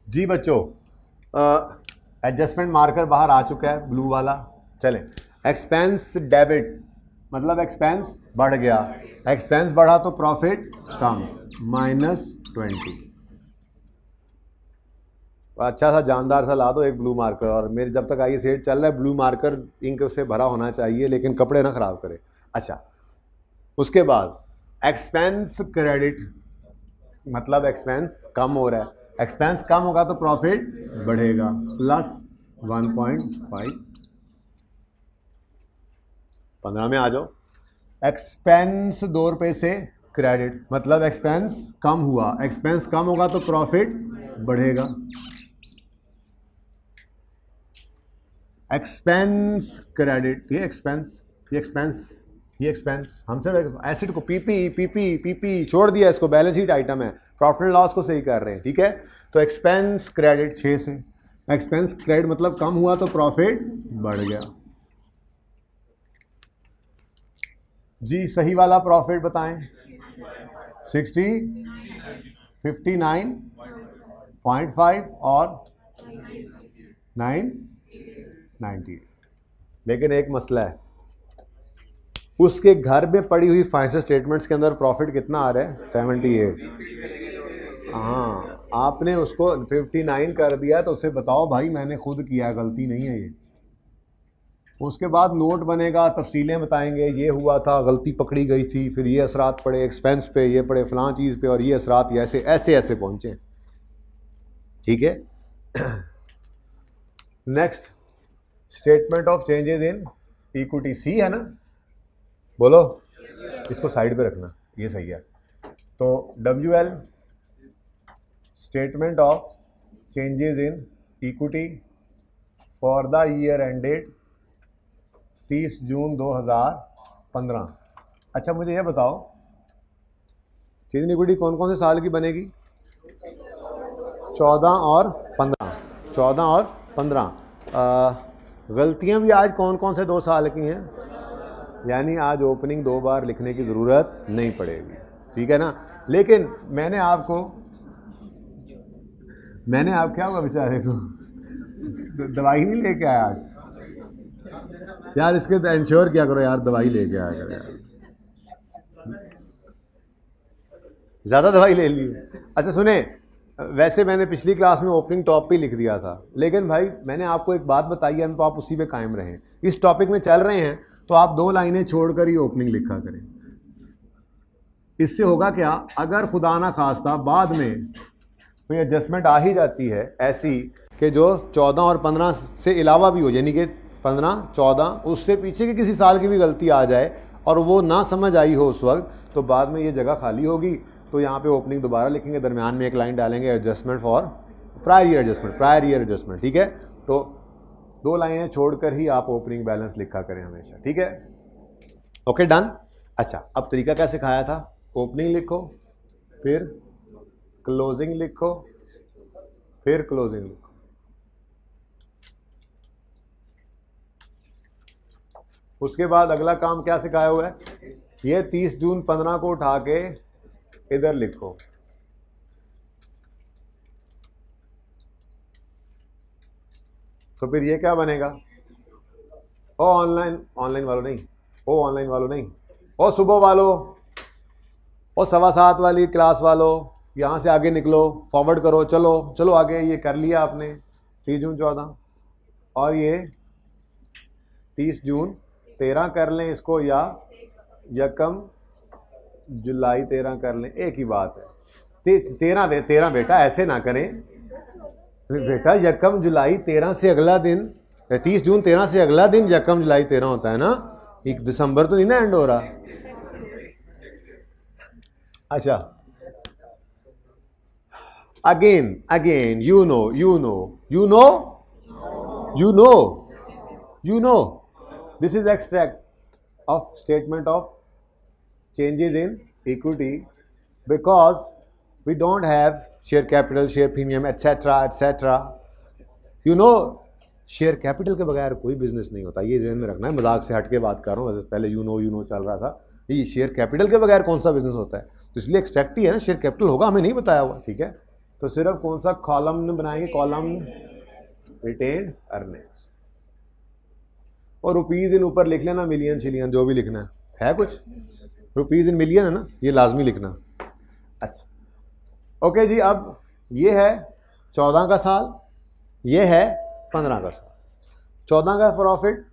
जी बच्चों, एडजस्टमेंट मार्कर बाहर आ चुका है ब्लू वाला। चलें, एक्सपेंस डेबिट मतलब एक्सपेंस बढ़ गया, एक्सपेंस बढ़ा तो प्रॉफिट कम, -20। अच्छा सा जानदार सा ला दो एक ब्लू मार्कर, और मेरे जब तक आइए सेट चल रहा है ब्लू मार्कर इंक से भरा होना चाहिए, लेकिन कपड़े ना खराब करे। अच्छा, उसके बाद एक्सपेंस क्रेडिट मतलब एक्सपेंस कम हो रहा है, एक्सपेंस कम होगा तो प्रॉफिट बढ़ेगा, +1.5। 15 में आ जाओ। एक्सपेंस 2 रुपये से क्रेडिट मतलब एक्सपेंस कम हुआ, एक्सपेंस कम होगा तो प्रॉफिट बढ़ेगा। एक्सपेंस क्रेडिट, ये एक्सपेंस, ये एक्सपेंस, ये एक्सपेंस, हमसे एसिड को पीपी छोड़ दिया, इसको बैलेंस शीट आइटम है, प्रॉफिट एंड लॉस को सही कर रहे हैं, ठीक है। तो एक्सपेंस क्रेडिट 6 से, एक्सपेंस क्रेडिट मतलब कम हुआ तो प्रॉफिट बढ़ गया। जी सही वाला प्रॉफिट बताएं। 60, 59.5 और 998। लेकिन एक मसला है, उसके घर में पड़ी हुई फाइनेंशियल स्टेटमेंट्स के अंदर प्रॉफिट कितना आ रहा है? 78। हाँ, आपने उसको 59 कर दिया, तो उसे बताओ भाई मैंने खुद किया, गलती नहीं है ये। उसके बाद नोट बनेगा, तफसीलें बताएंगे, ये हुआ था, गलती पकड़ी गई थी, फिर ये असरात पड़े एक्सपेंस पे, ये पड़े फलां चीज़ पे, और ये असरात ऐसे ऐसे ऐसे पहुँचे, ठीक है। Next, statement of changes in equity, C है ना, बोलो। इसको साइड पे रखना, ये सही है। तो WL statement of changes in equity for the year ended 30 June 2015। अच्छा मुझे ये बताओ, चेंज इन इक्विटी कौन कौन से साल की बनेगी? 14 और 15, 14 और 15। गलतियां भी आज कौन कौन से 2 साल की हैं? यानी आज ओपनिंग 2 बार लिखने की ज़रूरत नहीं पड़ेगी, ठीक है ना। लेकिन मैंने आप क्या हुआ बेचारे को, दवाई नहीं लेके आया आज? यार इसके तो इंश्योर क्या करो यार, दवाई लेके आया करो यार, ज़्यादा दवाई ले ली। अच्छा सुने, वैसे मैंने पिछली क्लास में ओपनिंग टॉप पे लिख दिया था, लेकिन भाई मैंने आपको एक बात बताई है तो आप उसी पे कायम रहें। इस टॉपिक में चल रहे हैं तो आप 2 लाइनें छोड़कर ही ओपनिंग लिखा करें। इससे होगा क्या, अगर खुदा ना खास्ता बाद में कोई एडजस्टमेंट आ ही जाती है ऐसी कि जो 14 और 15 से अलावा भी हो, यानी कि 15, 14 उससे पीछे के किसी साल की भी गलती आ जाए और वो ना समझ आई हो उस वक्त, तो बाद में ये जगह खाली होगी, तो यहाँ पे ओपनिंग दोबारा लिखेंगे, दरमियान में एक लाइन डालेंगे adjustment for prior year adjustment, prior year adjustment. ठीक है, तो 2 लाइनें छोड़कर ही आप ओपनिंग बैलेंस लिखा करें हमेशा। ठीक है, ओके डन। अच्छा, अब तरीका क्या सिखाया था, ओपनिंग लिखो, फिर क्लोजिंग लिखो, फिर क्लोजिंग लिखो। उसके बाद अगला काम क्या सिखाया हुआ है, ये 30 जून 15 को उठा के इधर लिखो। तो फिर ये क्या बनेगा, ओ ऑनलाइन वालों नहीं, ओ ऑनलाइन वालों नहीं, ओ सुबह वालों, ओ 7:15 वाली क्लास वालों, यहाँ से आगे निकलो, फॉरवर्ड करो, चलो चलो आगे। ये कर लिया आपने 30 जून 14, और ये 30 जून 13 कर लें इसको, या यकम जुलाई 13 कर लें, एक ही बात है। 13 बेटा ऐसे ना करें बेटा, यकम जुलाई 13 से अगला दिन, 30 जून 13 से अगला दिन यकम जुलाई 13 होता है ना, 1 दिसंबर तो नहीं ना एंड हो रहा। अच्छा, again you know this is extract of statement of changes in equity, because we don't have share capital, share premium etcetera etcetera. You know, share capital के बगैर कोई बिजनेस नहीं होता, ये ध्यान में रखना है। मजाक से हट के बात कर रहा हूँ, पहले यू नो चल रहा था, ये शेयर कैपिटल के बगैर कौन सा बिजनेस होता है, तो इसलिए एक्सट्रैक्ट ही है ना, शेयर कैपिटल होगा, हमें नहीं बताया हुआ। ठीक है, तो सिर्फ कौन सा कॉलम बनाएंगे, कॉलम रिटेन्ड अर्निंग्स, और रुपीज इन ऊपर लिख लेना, मिलियन शिलियन जो भी लिखना है कुछ, रुपीज इन मिलियन है ना, ये लाजमी लिखना। अच्छा ओके जी, अब ये है 14 का साल, ये है 15 का साल। 14 का प्रॉफिट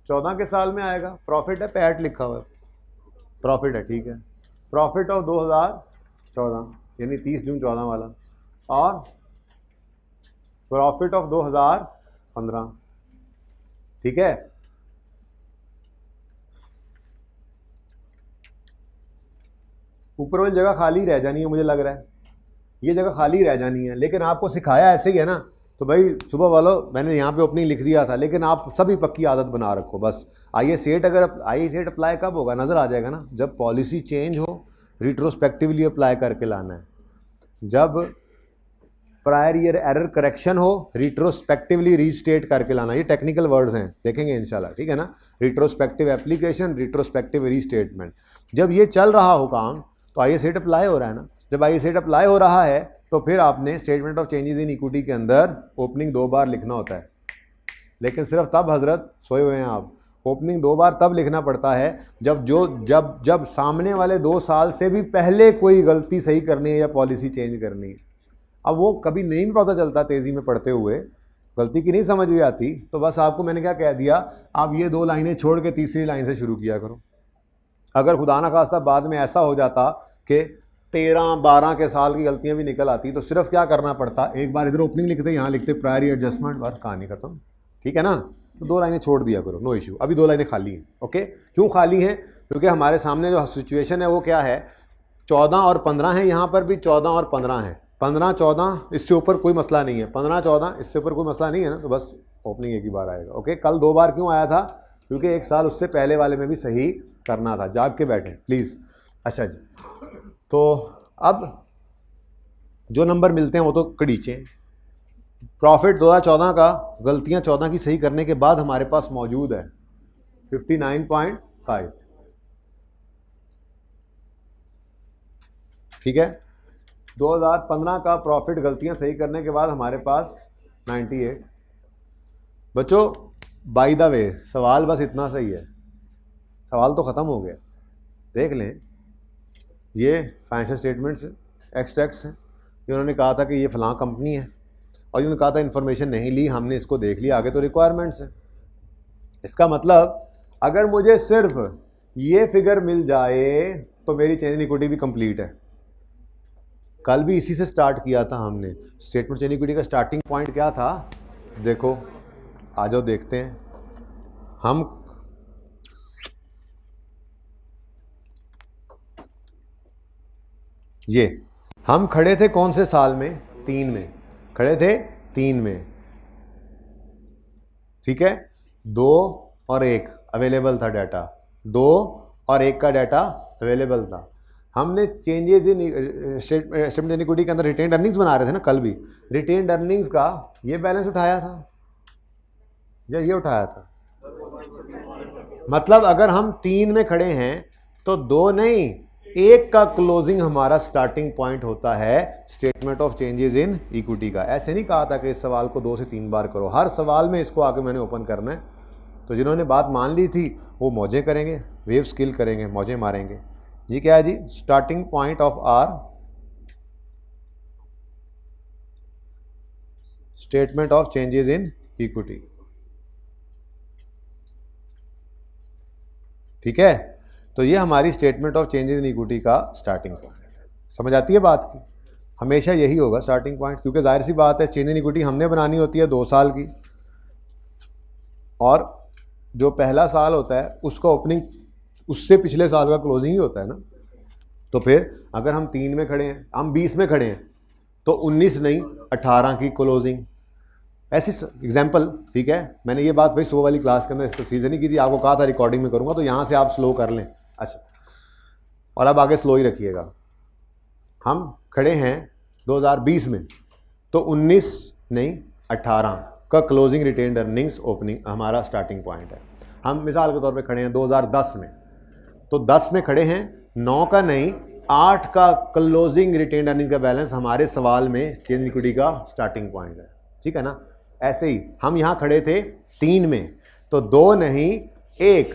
14 के साल में आएगा, प्रॉफिट है, पैट लिखा हुआ है, प्रॉफिट है, ठीक है। प्रॉफिट ऑफ 2014 यानी 30 जून 14 वाला, और प्रॉफिट ऑफ 2015, ठीक है। ऊपर वाली जगह खाली रह जानी है, मुझे लग रहा है ये जगह खाली रह जानी है, लेकिन आपको सिखाया ऐसे ही है ना, तो भाई सुबह वालों मैंने यहाँ पे ओपनिंग लिख दिया था, लेकिन आप सभी पक्की आदत बना रखो बस। आई सेट अप्लाई कब होगा, नज़र आ जाएगा ना, जब पॉलिसी चेंज हो, रिट्रोस्पेक्टिवली अप्लाई करके लाना है। जब प्रायर ईयर एरर करेक्शन हो, रिट्रोस्पेक्टिवली रीस्टेट करके लाना। ये टेक्निकल वर्ड्स हैं, देखेंगे इंशाल्लाह, ठीक है ना। Retrospective application, retrospective restatement. जब ये चल रहा हो काम तो आई सेट अप्लाई हो रहा है ना, जब आई सेट अप्लाई हो रहा है तो फिर आपने statement of changes in equity के अंदर ओपनिंग 2 बार लिखना होता है, लेकिन सिर्फ तब हजरत सोए हुए हैं आप, ओपनिंग 2 बार तब लिखना पड़ता है जब सामने वाले 2 साल से भी पहले कोई गलती सही करनी है या पॉलिसी चेंज करनी है। अब वो कभी नहीं पता चलता, तेज़ी में पढ़ते हुए गलती की नहीं समझ भी आती, तो बस आपको मैंने क्या कह दिया, आप ये 2 लाइनें छोड़ के तीसरी लाइन से शुरू किया करो। अगर खुदा ना खास्ता बाद में ऐसा हो जाता कि 13-12 के साल की गलतियां भी निकल आती, तो सिर्फ क्या करना पड़ता, एक बार इधर ओपनिंग लिखते, यहाँ लिखते प्रायर एडजस्टमेंट, बस कहानी खत्म, ठीक है ना। तो 2 लाइनें छोड़ दिया करो, नो इशू। अभी 2 लाइनें खाली हैं, ओके। क्यों खाली हैं, क्योंकि हमारे सामने जो सिचुएशन है वो क्या है, 14 और 15 है, यहाँ पर भी 14 और 15 है, 15-14 इससे ऊपर कोई मसला नहीं है, 15-14 इससे ऊपर कोई मसला नहीं है ना, तो बस ओपनिंग एक ही बार आएगा, ओके। कल 2 बार क्यों आया था, क्योंकि 1 साल उससे पहले वाले में भी सही करना था। जाग के बैठे प्लीज़। अच्छा जी, तो अब जो नंबर मिलते हैं वो तो कड़ीचे। प्रॉफिट 2014 का गलतियां 14 की सही करने के बाद हमारे पास मौजूद है 59.5, ठीक है। 2015 का प्रॉफिट गलतियां सही करने के बाद हमारे पास 98। बच्चों बाय द वे सवाल बस इतना सही है, सवाल तो ख़त्म हो गया। देख लें, ये फाइनेंशियल स्टेटमेंट्स एक्सट्रैक्ट्स हैं, उन्होंने कहा था कि ये फ़लाँ कंपनी है और इन्होंने कहा था इन्फॉर्मेशन नहीं ली, हमने इसको देख लिया, आगे तो रिक्वायरमेंट्स है। इसका मतलब अगर मुझे सिर्फ ये फिगर मिल जाए तो मेरी चेंज इन इक्विटी भी कंप्लीट है। कल भी इसी से स्टार्ट किया था हमने। स्टेटमेंट चेंज इक्विटी का स्टार्टिंग पॉइंट क्या था, देखो आ जाओ देखते हैं। हम खड़े थे कौन से साल में, 3 में खड़े थे, 3 में, ठीक है। 2 और 1 अवेलेबल था डाटा, 2 और 1 का डाटा अवेलेबल था। हमने चेंजेस इन स्टेटमेंट इक्विटी के अंदर रिटेन्ड अर्निंग्स बना रहे थे ना कल भी। रिटेन्ड अर्निंग्स का ये बैलेंस उठाया था या ये उठाया था, मतलब अगर हम 3 में खड़े हैं तो 2 नहीं 1 का क्लोजिंग हमारा स्टार्टिंग पॉइंट होता है statement of changes in equity का। ऐसे नहीं कहा था कि इस सवाल को 2 से 3 बार करो, हर सवाल में इसको आके मैंने ओपन करना है। तो जिन्होंने बात मान ली थी वो मौजें करेंगे, वेव स्किल करेंगे, मौजें मारेंगे। ये क्या है जी, starting point of our statement of changes in equity, ठीक है। तो ये हमारी statement of changes in equity का स्टार्टिंग पॉइंट है। समझ आती है बात की, हमेशा यही होगा स्टार्टिंग पॉइंट, क्योंकि जाहिर सी बात है चेंज इन इक्विटी हमने बनानी होती है 2 साल की, और जो पहला साल होता है उसका ओपनिंग उससे पिछले साल का क्लोजिंग ही होता है ना। तो फिर अगर हम 3 में खड़े हैं, हम 20 में खड़े हैं, तो 19 नहीं 18 की क्लोजिंग, ऐसी एग्जाम्पल, ठीक है। मैंने ये बात भाई सुबह वाली क्लास के अंदर इस तस्वीर से नहीं की थी, आपको कहा था रिकॉर्डिंग में करूँगा, तो यहाँ से आप स्लो कर लें। अच्छा, और अब आगे स्लो ही रखिएगा। हम खड़े हैं 2020 में, तो 19 नहीं 18 का क्लोजिंग रिटेन्ड अर्निंग्स ओपनिंग हमारा स्टार्टिंग पॉइंट है। हम मिसाल के तौर पे खड़े हैं 2010 में, तो 10 में खड़े हैं, 9 का नहीं 8 का क्लोजिंग रिटेन्ड अर्निंग का बैलेंस हमारे सवाल में चेंज इक्विटी का स्टार्टिंग पॉइंट है, ठीक है ना। ऐसे ही हम यहाँ खड़े थे 3 में, तो 2 नहीं 1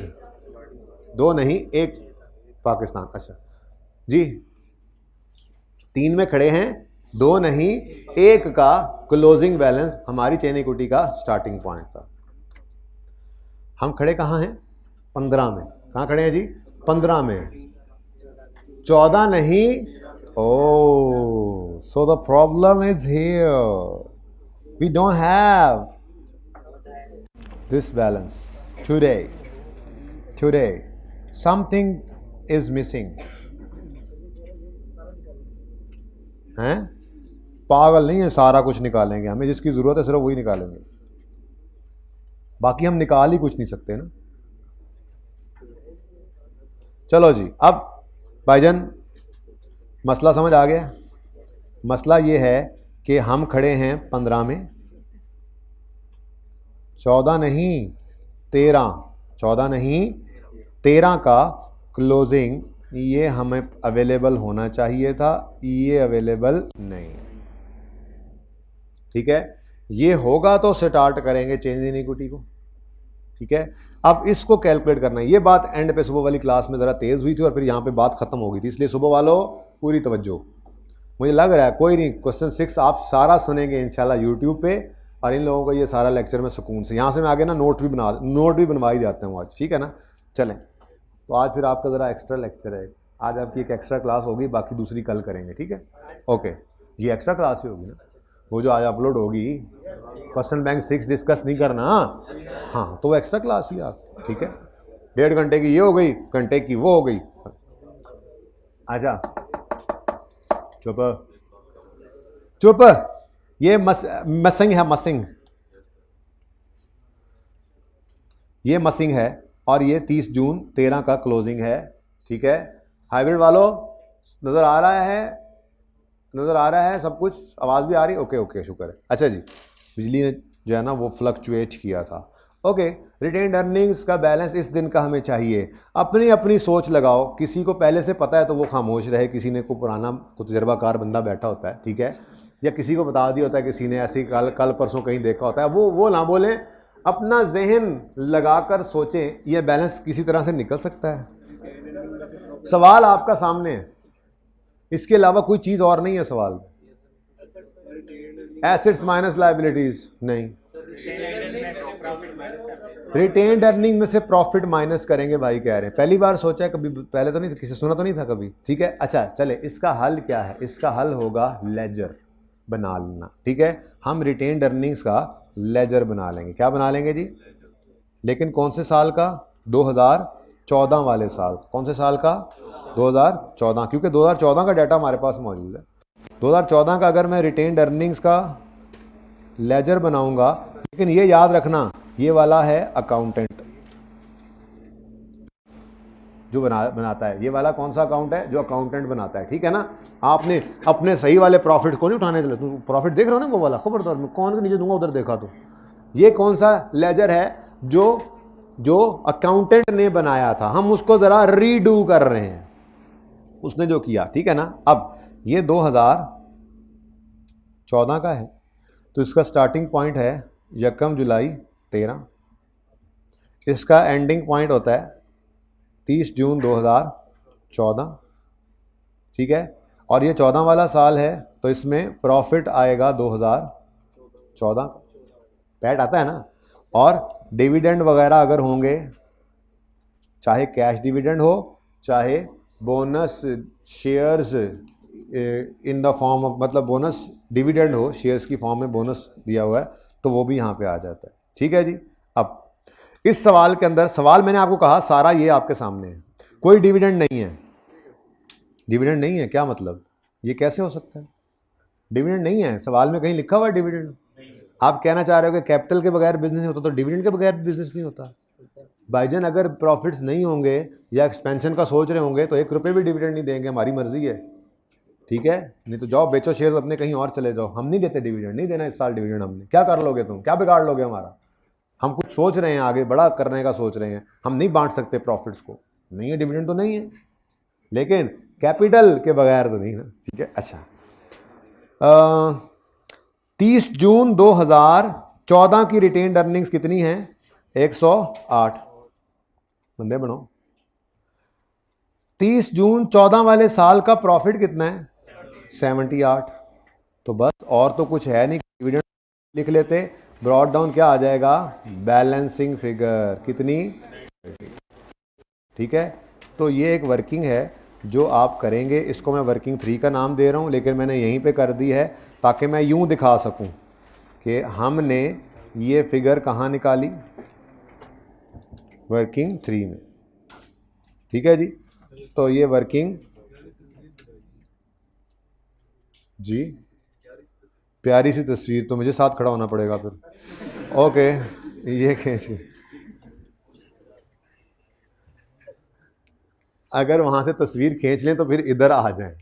पाकिस्तान, अच्छा जी 3 में खड़े हैं, 2 नहीं 1 का क्लोजिंग बैलेंस हमारी चेन इक्विटी का स्टार्टिंग पॉइंट था। हम खड़े कहाँ हैं, 15 में। कहाँ खड़े हैं जी, 15 में। 14 नहीं, oh so the problem is here, we don't have this balance today something is missing, हैं। पागल नहीं है, सारा कुछ निकालेंगे, हमें जिसकी ज़रूरत है सिर्फ वही निकालेंगे, बाकी हम निकाल ही कुछ नहीं सकते ना। चलो जी, अब भाईजान मसला समझ आ गया। मसला ये है कि हम खड़े हैं 15 में, 14 नहीं 13 का क्लोजिंग ये हमें अवेलेबल होना चाहिए था, ये अवेलेबल नहीं, ठीक है। ये होगा तो स्टार्ट करेंगे चेंज इन इक्विटी को, ठीक है। अब इसको कैलकुलेट करना है। ये बात एंड पे सुबह वाली क्लास में ज़रा तेज़ हुई थी और फिर यहाँ पे बात खत्म हो गई थी, इसलिए सुबह वालों पूरी तवज्जो। मुझे लग रहा है कोई नहीं, क्वेश्चन 6 आप सारा सुनेंगे इंशाल्लाह यूट्यूब पे, और इन लोगों को ये सारा लेक्चर में सुकून से, यहाँ से मैं आगे ना नोट भी बनवा ही जाते हैं आज, ठीक है ना। चलें, तो आज फिर आपका ज़रा एक्स्ट्रा लेक्चर है, आज आपकी एक एक्स्ट्रा क्लास होगी, बाकी दूसरी कल करेंगे, ठीक है। ओके, ये एक्स्ट्रा क्लास ही होगी ना, वो जो आज अपलोड होगी। क्वेश्चन बैंक 6 डिस्कस नहीं करना, हाँ, तो वो एक्स्ट्रा क्लास ही आप, ठीक है। 1.5 घंटे की ये हो गई, घंटे की वो हो गई। अच्छा चुप, ये मसिंग है, ये मसिंग है, और ये 30 जून 13 का क्लोजिंग है, ठीक है। हाइब्रिड वालों नज़र आ रहा है सब कुछ, आवाज़ भी आ रही है, ओके शुक्र है। अच्छा जी, बिजली ने जो है ना वो फ्लक्चुएट किया था, ओके। रिटेन्ड अर्निंग्स का बैलेंस इस दिन का हमें चाहिए। अपनी सोच लगाओ, किसी को पहले से पता है तो वो खामोश रहे, किसी ने को पुराना कुछ तजर्बाकार बंदा बैठा होता है, ठीक है, या किसी को बता दिया होता है, किसी ने ऐसे कल परसों कहीं देखा होता है, वो ना बोले। अपना जहन लगाकर सोचें, यह बैलेंस किसी तरह से निकल सकता है। सवाल आपका सामने है, इसके अलावा कोई चीज और नहीं है सवाल। एसेट्स माइनस लायबिलिटीज नहीं, रिटेन्ड अर्निंग में से प्रॉफिट माइनस करेंगे भाई कह रहे हैं। पहली बार सोचा है कभी, पहले तो नहीं, किसी सुना तो नहीं था कभी। ठीक है, अच्छा चले, इसका हल क्या है? इसका हल होगा लेजर बना लेना। ठीक है, हम रिटेन्ड अर्निंग्स का लेजर बना लेंगे। क्या बना लेंगे जी? लेकिन कौन से साल का? 2014 वाले साल। कौन से साल का? 2014, क्योंकि 2014 का डाटा हमारे पास मौजूद है। 2014 का अगर मैं रिटेन्ड अर्निंग्स का लेजर बनाऊंगा, लेकिन ये याद रखना ये वाला है अकाउंटेंट जो बनाता है। ये वाला कौन सा अकाउंट है? जो अकाउंटेंट बनाता है। ठीक है ना, आपने अपने सही वाले प्रॉफिट को नहीं उठाने चले। तुम प्रॉफिट देख रहे हो ना, वो वाला खबरदार मैं कौन के नीचे दूंगा उधर देखा तो। ये कौन सा लेजर है? जो अकाउंटेंट ने बनाया था, हम उसको जरा रीडू कर रहे हैं, उसने जो किया। ठीक है ना, अब ये 2014 का है, तो इसका स्टार्टिंग पॉइंट है 1 जुलाई 13, इसका एंडिंग पॉइंट होता है 30 जून 2014। ठीक है, और ये 14 वाला साल है, तो इसमें प्रॉफिट आएगा 2014, पैट आता है ना। और डिविडेंड वगैरह अगर होंगे, चाहे कैश डिविडेंड हो, चाहे bonus shares in the form of, मतलब बोनस डिविडेंड हो, शेयर्स की फॉर्म में बोनस दिया हुआ है, तो वो भी यहाँ पे आ जाता है। ठीक है जी, अब इस सवाल के अंदर, सवाल मैंने आपको कहा सारा ये आपके सामने है, कोई डिविडेंड नहीं है। डिविडेंड नहीं है क्या मतलब? ये कैसे हो सकता है? डिविडेंड नहीं है, सवाल में कहीं लिखा हुआ है डिविडेंड? आप कहना चाह रहे हो कि कैपिटल के बगैर बिजनेस नहीं होता, तो डिविडेंड के बगैर बिजनेस नहीं होता। भाईजान अगर प्रॉफिट्स नहीं होंगे या एक्सपेंशन का सोच रहे होंगे तो 1 रुपये भी डिविडेंड नहीं देंगे, हमारी मर्जी है। ठीक है, नहीं तो जाओ बेचो शेयर अपने, कहीं और चले जाओ। हम नहीं देते डिविडेंड, नहीं देना इस साल डिविडेंड हमने। क्या कर लोगे तुम? क्या बिगाड़ लोगे हमारा? हम कुछ सोच रहे हैं, आगे बड़ा करने का सोच रहे हैं, हम नहीं बांट सकते प्रॉफिट्स को। नहीं है डिविडेंड तो नहीं है, लेकिन कैपिटल के बगैर तो नहीं ना। ठीक है, अच्छा 30 जून 2014 की रिटेन्ड अर्निंग्स कितनी है? 108। बंदे बनो। 30 जून 14 वाले साल का प्रॉफिट कितना है? 78। तो बस और तो कुछ है नहीं, डिविडेंड लिख लेते, ब्रॉड डाउन क्या आ जाएगा? बैलेंसिंग फिगर कितनी? ठीक है, तो ये एक वर्किंग है जो आप करेंगे। इसको मैं वर्किंग 3 का नाम दे रहा हूँ, लेकिन मैंने यहीं पे कर दी है ताकि मैं यूं दिखा सकूं कि हमने ये फिगर कहाँ निकाली? वर्किंग 3 में। ठीक है जी, तो ये वर्किंग जी, प्यारी सी तस्वीर, तो मुझे साथ खड़ा होना पड़ेगा फिर। ओके, ये खींचिए। अगर वहां से तस्वीर खींच लें तो फिर इधर आ जाएं।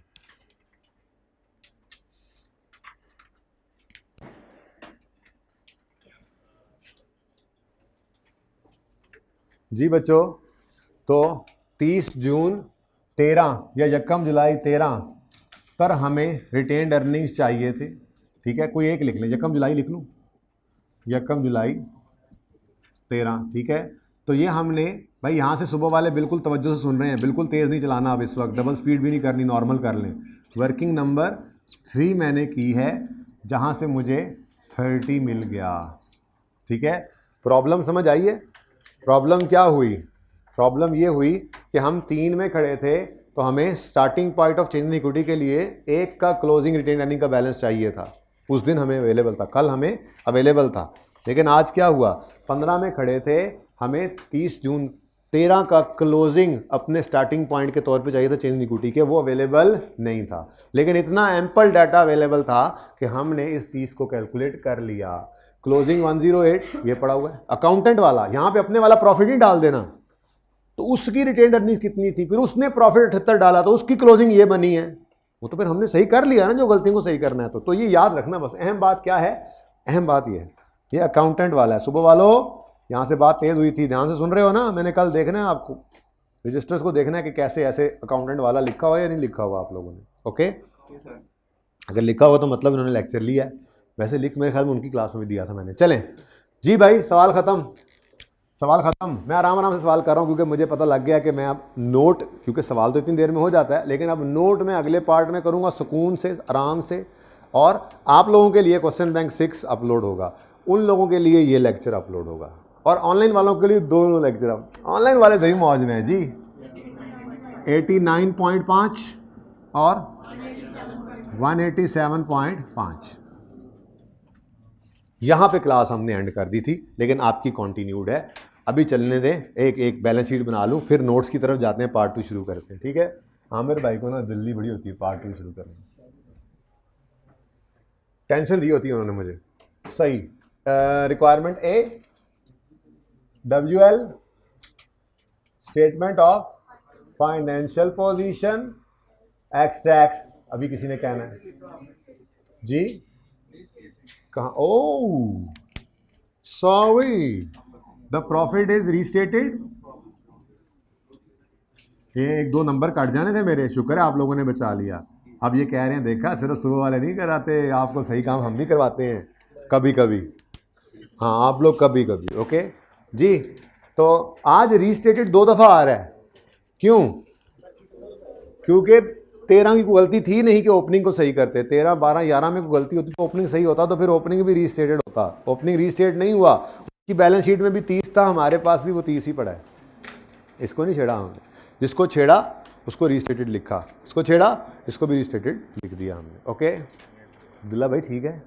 जी बच्चों, तो 30 जून 13 या 1 जुलाई 13 पर हमें रिटेन्ड अर्निंग्स चाहिए थे। ठीक है, कोई एक लिख लें, 1 जुलाई लिख लूँ, 1 जुलाई 13। ठीक है, तो ये हमने भाई यहाँ से सुबह वाले बिल्कुल तवज्जो से सुन रहे हैं, बिल्कुल तेज़ नहीं चलाना अब इस वक्त, डबल स्पीड भी नहीं करनी, नॉर्मल कर लें। वर्किंग नंबर 3 मैंने की है, जहाँ से मुझे 30 मिल गया। ठीक है, प्रॉब्लम समझ आइए? प्रॉब्लम क्या हुई? प्रॉब्लम ये हुई कि हम 3 में खड़े थे, तो हमें starting point of change in equity के लिए 1 का क्लोजिंग रिटेन अर्निंग का बैलेंस चाहिए था। उस दिन हमें अवेलेबल था, कल हमें अवेलेबल था, लेकिन आज क्या हुआ? 15 में खड़े थे, हमें 30 जून 13 का क्लोजिंग अपने स्टार्टिंग पॉइंट के तौर पे चाहिए था चेंज इन इक्विटी के, वो अवेलेबल नहीं था। लेकिन इतना एम्पल डाटा अवेलेबल था कि हमने इस 30 को कैलकुलेट कर लिया। क्लोजिंग 108 ये पड़ा हुआ है, अकाउंटेंट वाला, यहाँ पे अपने वाला प्रॉफिट नहीं डाल देना। तो उसकी रिटेन्ड अर्निंग्स कितनी थी, फिर उसने प्रॉफिट 78 डाला, तो उसकी क्लोजिंग ये बनी है। वो तो फिर हमने सही कर लिया ना, जो गलती को सही करना है। तो ये याद रखना बस। अहम बात क्या है? अहम बात ये है, ये अकाउंटेंट वाला है। सुबह वालों यहाँ से बात तेज हुई थी, ध्यान से सुन रहे हो ना? मैंने कल देखना है आपको, रजिस्टर्स को देखना है कि कैसे ऐसे अकाउंटेंट वाला लिखा हुआ है या नहीं लिखा हुआ आप लोगों ने। ओके, अगर लिखा हुआ तो मतलब इन्होंने लेक्चर लिया है, वैसे लिख मेरे ख्याल में उनकी क्लास में भी दिया था मैंने। चलें, जी भाई, सवाल ख़त्म, सवाल ख़त्म। मैं आराम से सवाल कर रहा हूँ क्योंकि मुझे पता लग गया कि मैं अब नोट, क्योंकि सवाल तो इतनी देर में हो जाता है, लेकिन अब नोट में अगले पार्ट में करूँगा सुकून से, आराम से। और आप लोगों के लिए क्वेश्चन बैंक 6 अपलोड होगा, उन लोगों के लिए ये लेक्चर अपलोड होगा, और ऑनलाइन वालों के लिए दोनों लेक्चर। ऑनलाइन वाले सही मौज में है जी। 89.5 और 187.5। यहाँ पे क्लास हमने एंड कर दी थी, लेकिन आपकी कंटिन्यूड है। अभी चलने दें, एक एक बैलेंस शीट बना लूँ, फिर नोट्स की तरफ जाते हैं, पार्ट 2 शुरू करते हैं। ठीक है, आमिर भाई को ना दिल्ली बड़ी होती है पार्ट 2 शुरू करने, टेंशन दी होती है उन्होंने मुझे। सही। Requirement A, WL statement of financial position, extracts. अभी किसी ने कहना है जी, कहाँ? Oh sorry, the profit is restated. ये 1-2 नंबर कट जाने थे मेरे, शुक्र है आप लोगों ने बचा लिया। अब ये कह रहे हैं, देखा सिर्फ सुबह वाले नहीं कराते, आपको सही काम हम भी करवाते हैं कभी कभी। हाँ, आप लोग कभी कभी। ओके जी। तो आज रीस्टेटेड 2 दफ़ा आ रहा है, क्यों? क्योंकि 13 की कोई गलती थी नहीं कि ओपनिंग को सही करते। 13, 12, 11 में कोई गलती होती तो ओपनिंग सही होता, तो फिर ओपनिंग भी रीस्टेटेड होता। ओपनिंग रीस्टेट नहीं हुआ, उसकी बैलेंस शीट में भी 30 था, हमारे पास भी वो 30 ही पड़ा है। इसको नहीं छेड़ा हमने, जिसको छेड़ा उसको रीस्टेटेड लिखा, इसको छेड़ा इसको भी रीस्टेटेड लिख दिया हमने। ओके अब्दुल्ला भाई, ठीक है,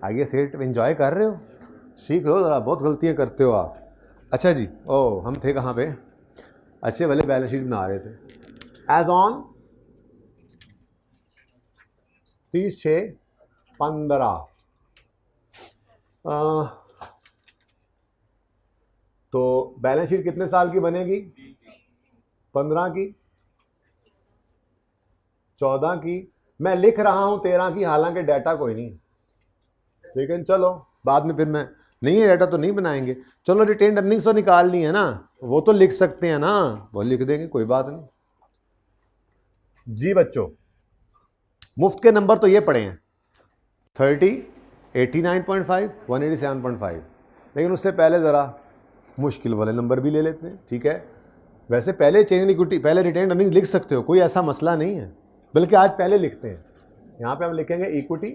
आगे सेट एंजॉय कर रहे हो, सीख लो ज़रा, बहुत गलतियाँ करते हो आप। अच्छा जी, ओ हम थे कहाँ पे? अच्छे वाले बैलेंस शीट बना रहे थे। एज ऑन 30/6/15, तो बैलेंस शीट कितने साल की बनेगी? 15 की, 14 की। मैं लिख रहा हूं 13 की, हालांकि डाटा कोई नहीं, लेकिन चलो बाद में फिर मैं, नहीं है डाटा तो नहीं बनाएंगे। चलो रिटेन अर्निंग्स तो निकालनी है ना, वो तो लिख सकते हैं ना, वो लिख देंगे, कोई बात नहीं जी। बच्चों, मुफ्त के नंबर तो ये पड़े हैं 30, 89.5, 187.5, लेकिन उससे पहले ज़रा मुश्किल वाले नंबर भी ले लेते हैं। ठीक है, वैसे पहले चेंज इक्विटी, पहले रिटेन अर्निंग लिख सकते हो, कोई ऐसा मसला नहीं है, बल्कि आज पहले लिखते हैं। यहाँ पे हम लिखेंगे इक्विटी,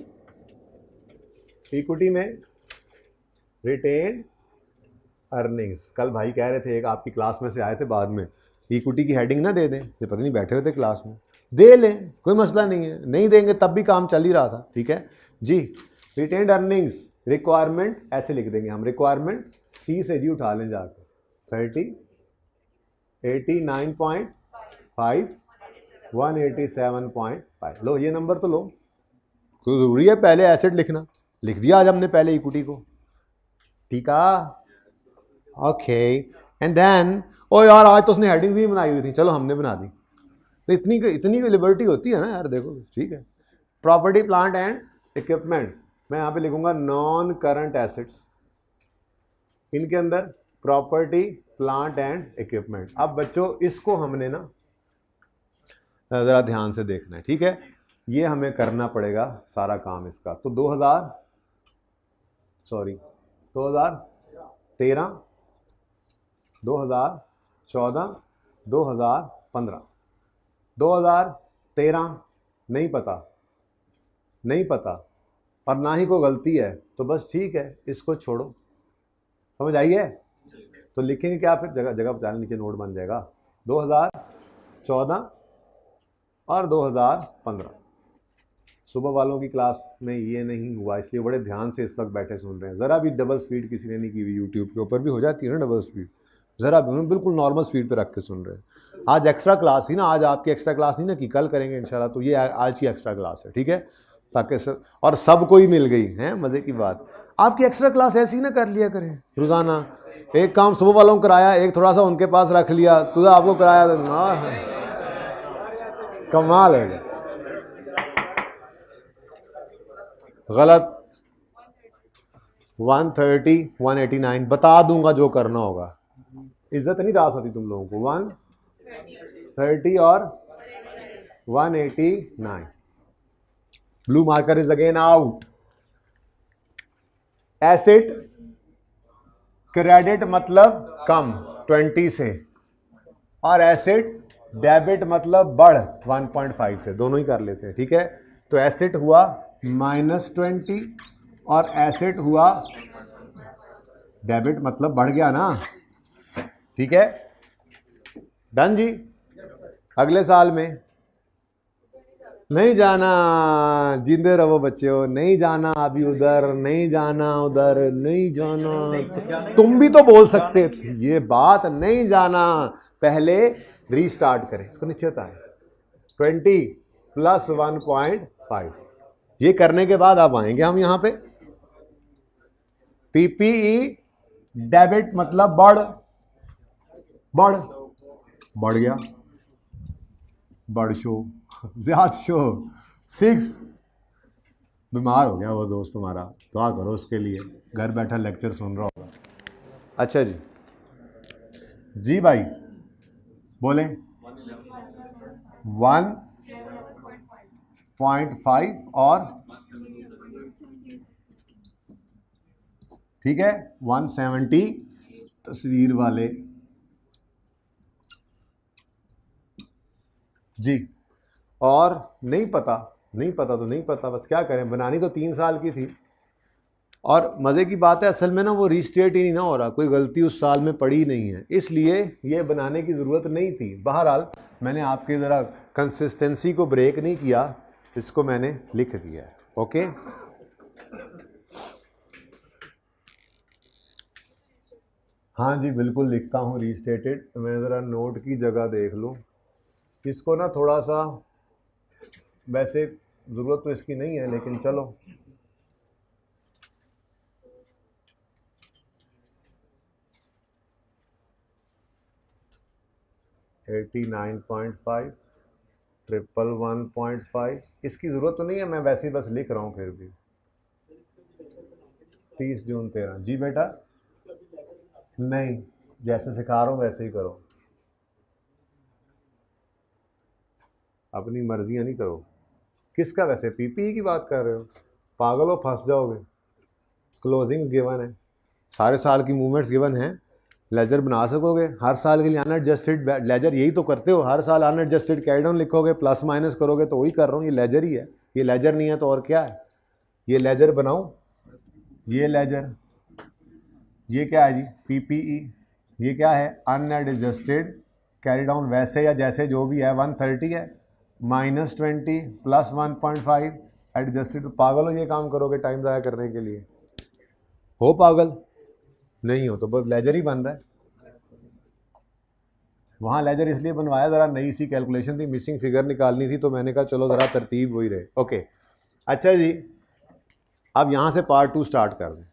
इक्विटी में रिटेन अर्निंग्स। कल भाई कह रहे थे, एक आपकी क्लास में से आए थे बाद में, इक्विटी की हेडिंग ना दे दें, ये पता नहीं बैठे हुए थे क्लास में, दे लें, कोई मसला नहीं है, नहीं देंगे तब भी काम चल ही रहा था। ठीक है जी। रिटेन अर्निंग्स रिक्वायरमेंट ऐसे लिख देंगे हम, रिक्वायरमेंट सी से जी उठा लें जाकर, 30, 89.5, 187.5। लो ये नंबर तो लो, तो ज़रूरी है पहले एसेट लिखना, लिख दिया आज हमने पहले इक्विटी को। ठीक है, ओके। एंड देन, ओ यार आज तो उसने हेडिंग्स ही बनाई हुई थी, चलो हमने बना दी, तो इतनी लिबर्टी होती है ना यार, देखो ठीक है। प्रॉपर्टी प्लांट एंड इक्विपमेंट, मैं यहाँ पे लिखूंगा नॉन करंट एसेट्स, इनके अंदर प्रॉपर्टी प्लांट एंड इक्विपमेंट। अब बच्चों इसको हमने ना ज़रा ध्यान से देखना है, ठीक है, ये हमें करना पड़ेगा सारा काम इसका। तो 2013, 2014, 2015, 2013 नहीं पता और ना ही कोई गलती है, तो बस ठीक है, इसको छोड़ो, समझ आई है? तो लिखेंगे क्या फिर, जगह जगह बचाने, नीचे नोट बन जाएगा 2014 और 2015। सुबह वालों की क्लास में ये नहीं हुआ, इसलिए बड़े ध्यान से इस वक्त बैठे सुन रहे हैं। ज़रा भी डबल स्पीड किसी ने नहीं की हुई, यूट्यूब के ऊपर भी हो जाती है ना डबल स्पीड, ज़रा भी बिल्कुल नॉर्मल स्पीड पे रख के सुन रहे हैं। आज एक्स्ट्रा क्लास ही ना, आज आपकी एक्स्ट्रा क्लास नहीं ना की, कल करेंगे इंशाल्लाह, तो ये आज की एक्स्ट्रा क्लास है, ठीक है, ताकि सब और सबको ही मिल गई है। मज़े की बात, आपकी एक्स्ट्रा क्लास ऐसी ही ना कर लिया करें रोज़ाना, एक काम सुबह वालों को कराया, एक थोड़ा सा उनके पास रख लिया, तो आपको कराया, कमाल है। गलत, 130, 189 बता दूंगा जो करना होगा, इज्जत नहीं रास आती तुम लोगों को। 130 और 189, blue marker is again out. Asset credit मतलब कम 20 से, और एसेट डेबिट मतलब बढ़ 1.5 से, दोनों ही कर लेते हैं, ठीक है। तो एसेट हुआ -20 और एसेट हुआ, डेबिट मतलब बढ़ गया ना, ठीक है। डन जी। अगले साल में नहीं जाना, जिंदे रहो बच्चों, नहीं जाना अभी उधर, नहीं जाना उधर, नहीं जाना। तुम भी तो बोल सकते थे ये बात, नहीं जाना, पहले रीस्टार्ट करें, इसको नीचे है 20 + 1.5। ये करने के बाद अब आएंगे हम यहां पे। पीपीई डेबिट मतलब बढ़ गया, बढ़ शो ज्यादा शो 6। बीमार हो गया वो दोस्त तुम्हारा, दुआ करो उसके लिए, घर बैठा लेक्चर सुन रहा होगा। अच्छा जी, जी भाई बोले 1.5 और ठीक है 170 तस्वीर वाले जी। और नहीं पता तो नहीं पता, बस क्या करें, बनानी तो 3 साल की थी। और मज़े की बात है असल में ना वो रीस्टेट ही नहीं ना हो रहा, कोई गलती उस साल में पड़ी नहीं है, इसलिए ये बनाने की ज़रूरत नहीं थी। बहरहाल मैंने आपके ज़रा कंसिस्टेंसी को ब्रेक नहीं किया, इसको मैंने लिख दिया है। ओके, हाँ जी बिल्कुल लिखता हूँ रीस्टेटेड। मैं ज़रा नोट की जगह देख लूँ, इसको ना थोड़ा सा, वैसे ज़रूरत तो इसकी नहीं है लेकिन चलो, $89.5 111.5, इसकी ज़रूरत तो नहीं है, मैं वैसे ही बस लिख रहा हूँ। फिर भी 30 जून 13 जी बेटा, नहीं जैसे सिखा रहा हूँ वैसे ही करो, अपनी मर्जियाँ नहीं करो। किसका वैसे, पीपीई की बात कर रहे हो? पागल हो, फंस जाओगे। क्लोजिंग गिवन है, सारे साल की मूवमेंट्स गिवन हैं, लेजर बना सकोगे हर साल के लिए। अनएडजस्टेड लेजर यही तो करते हो, हर साल अनएडजस्टेड कैरी डाउन लिखोगे, प्लस माइनस करोगे, तो वही कर रहा हूँ, ये लेजर ही है। ये लेजर नहीं है तो और क्या है? ये लेजर बनाऊँ, ये लेजर, ये क्या है जी पीपीई, ये क्या है अनएडजस्टेड कैरी डाउन, वैसे या जैसे जो भी है 130 है, -20 + 1.5 एडजस्टेड। पागल हो ये काम करोगे टाइम ज़ाया करने के लिए? हो पागल? नहीं हो तो बस लेजर ही बन रहा है। वहाँ लेजर इसलिए बनवाया, ज़रा नई सी कैलकुलेशन थी, मिसिंग फिगर निकालनी थी, तो मैंने कहा चलो ज़रा तरतीब वही रहे। ओके अच्छा जी, अब यहाँ से पार्ट 2 स्टार्ट कर दें।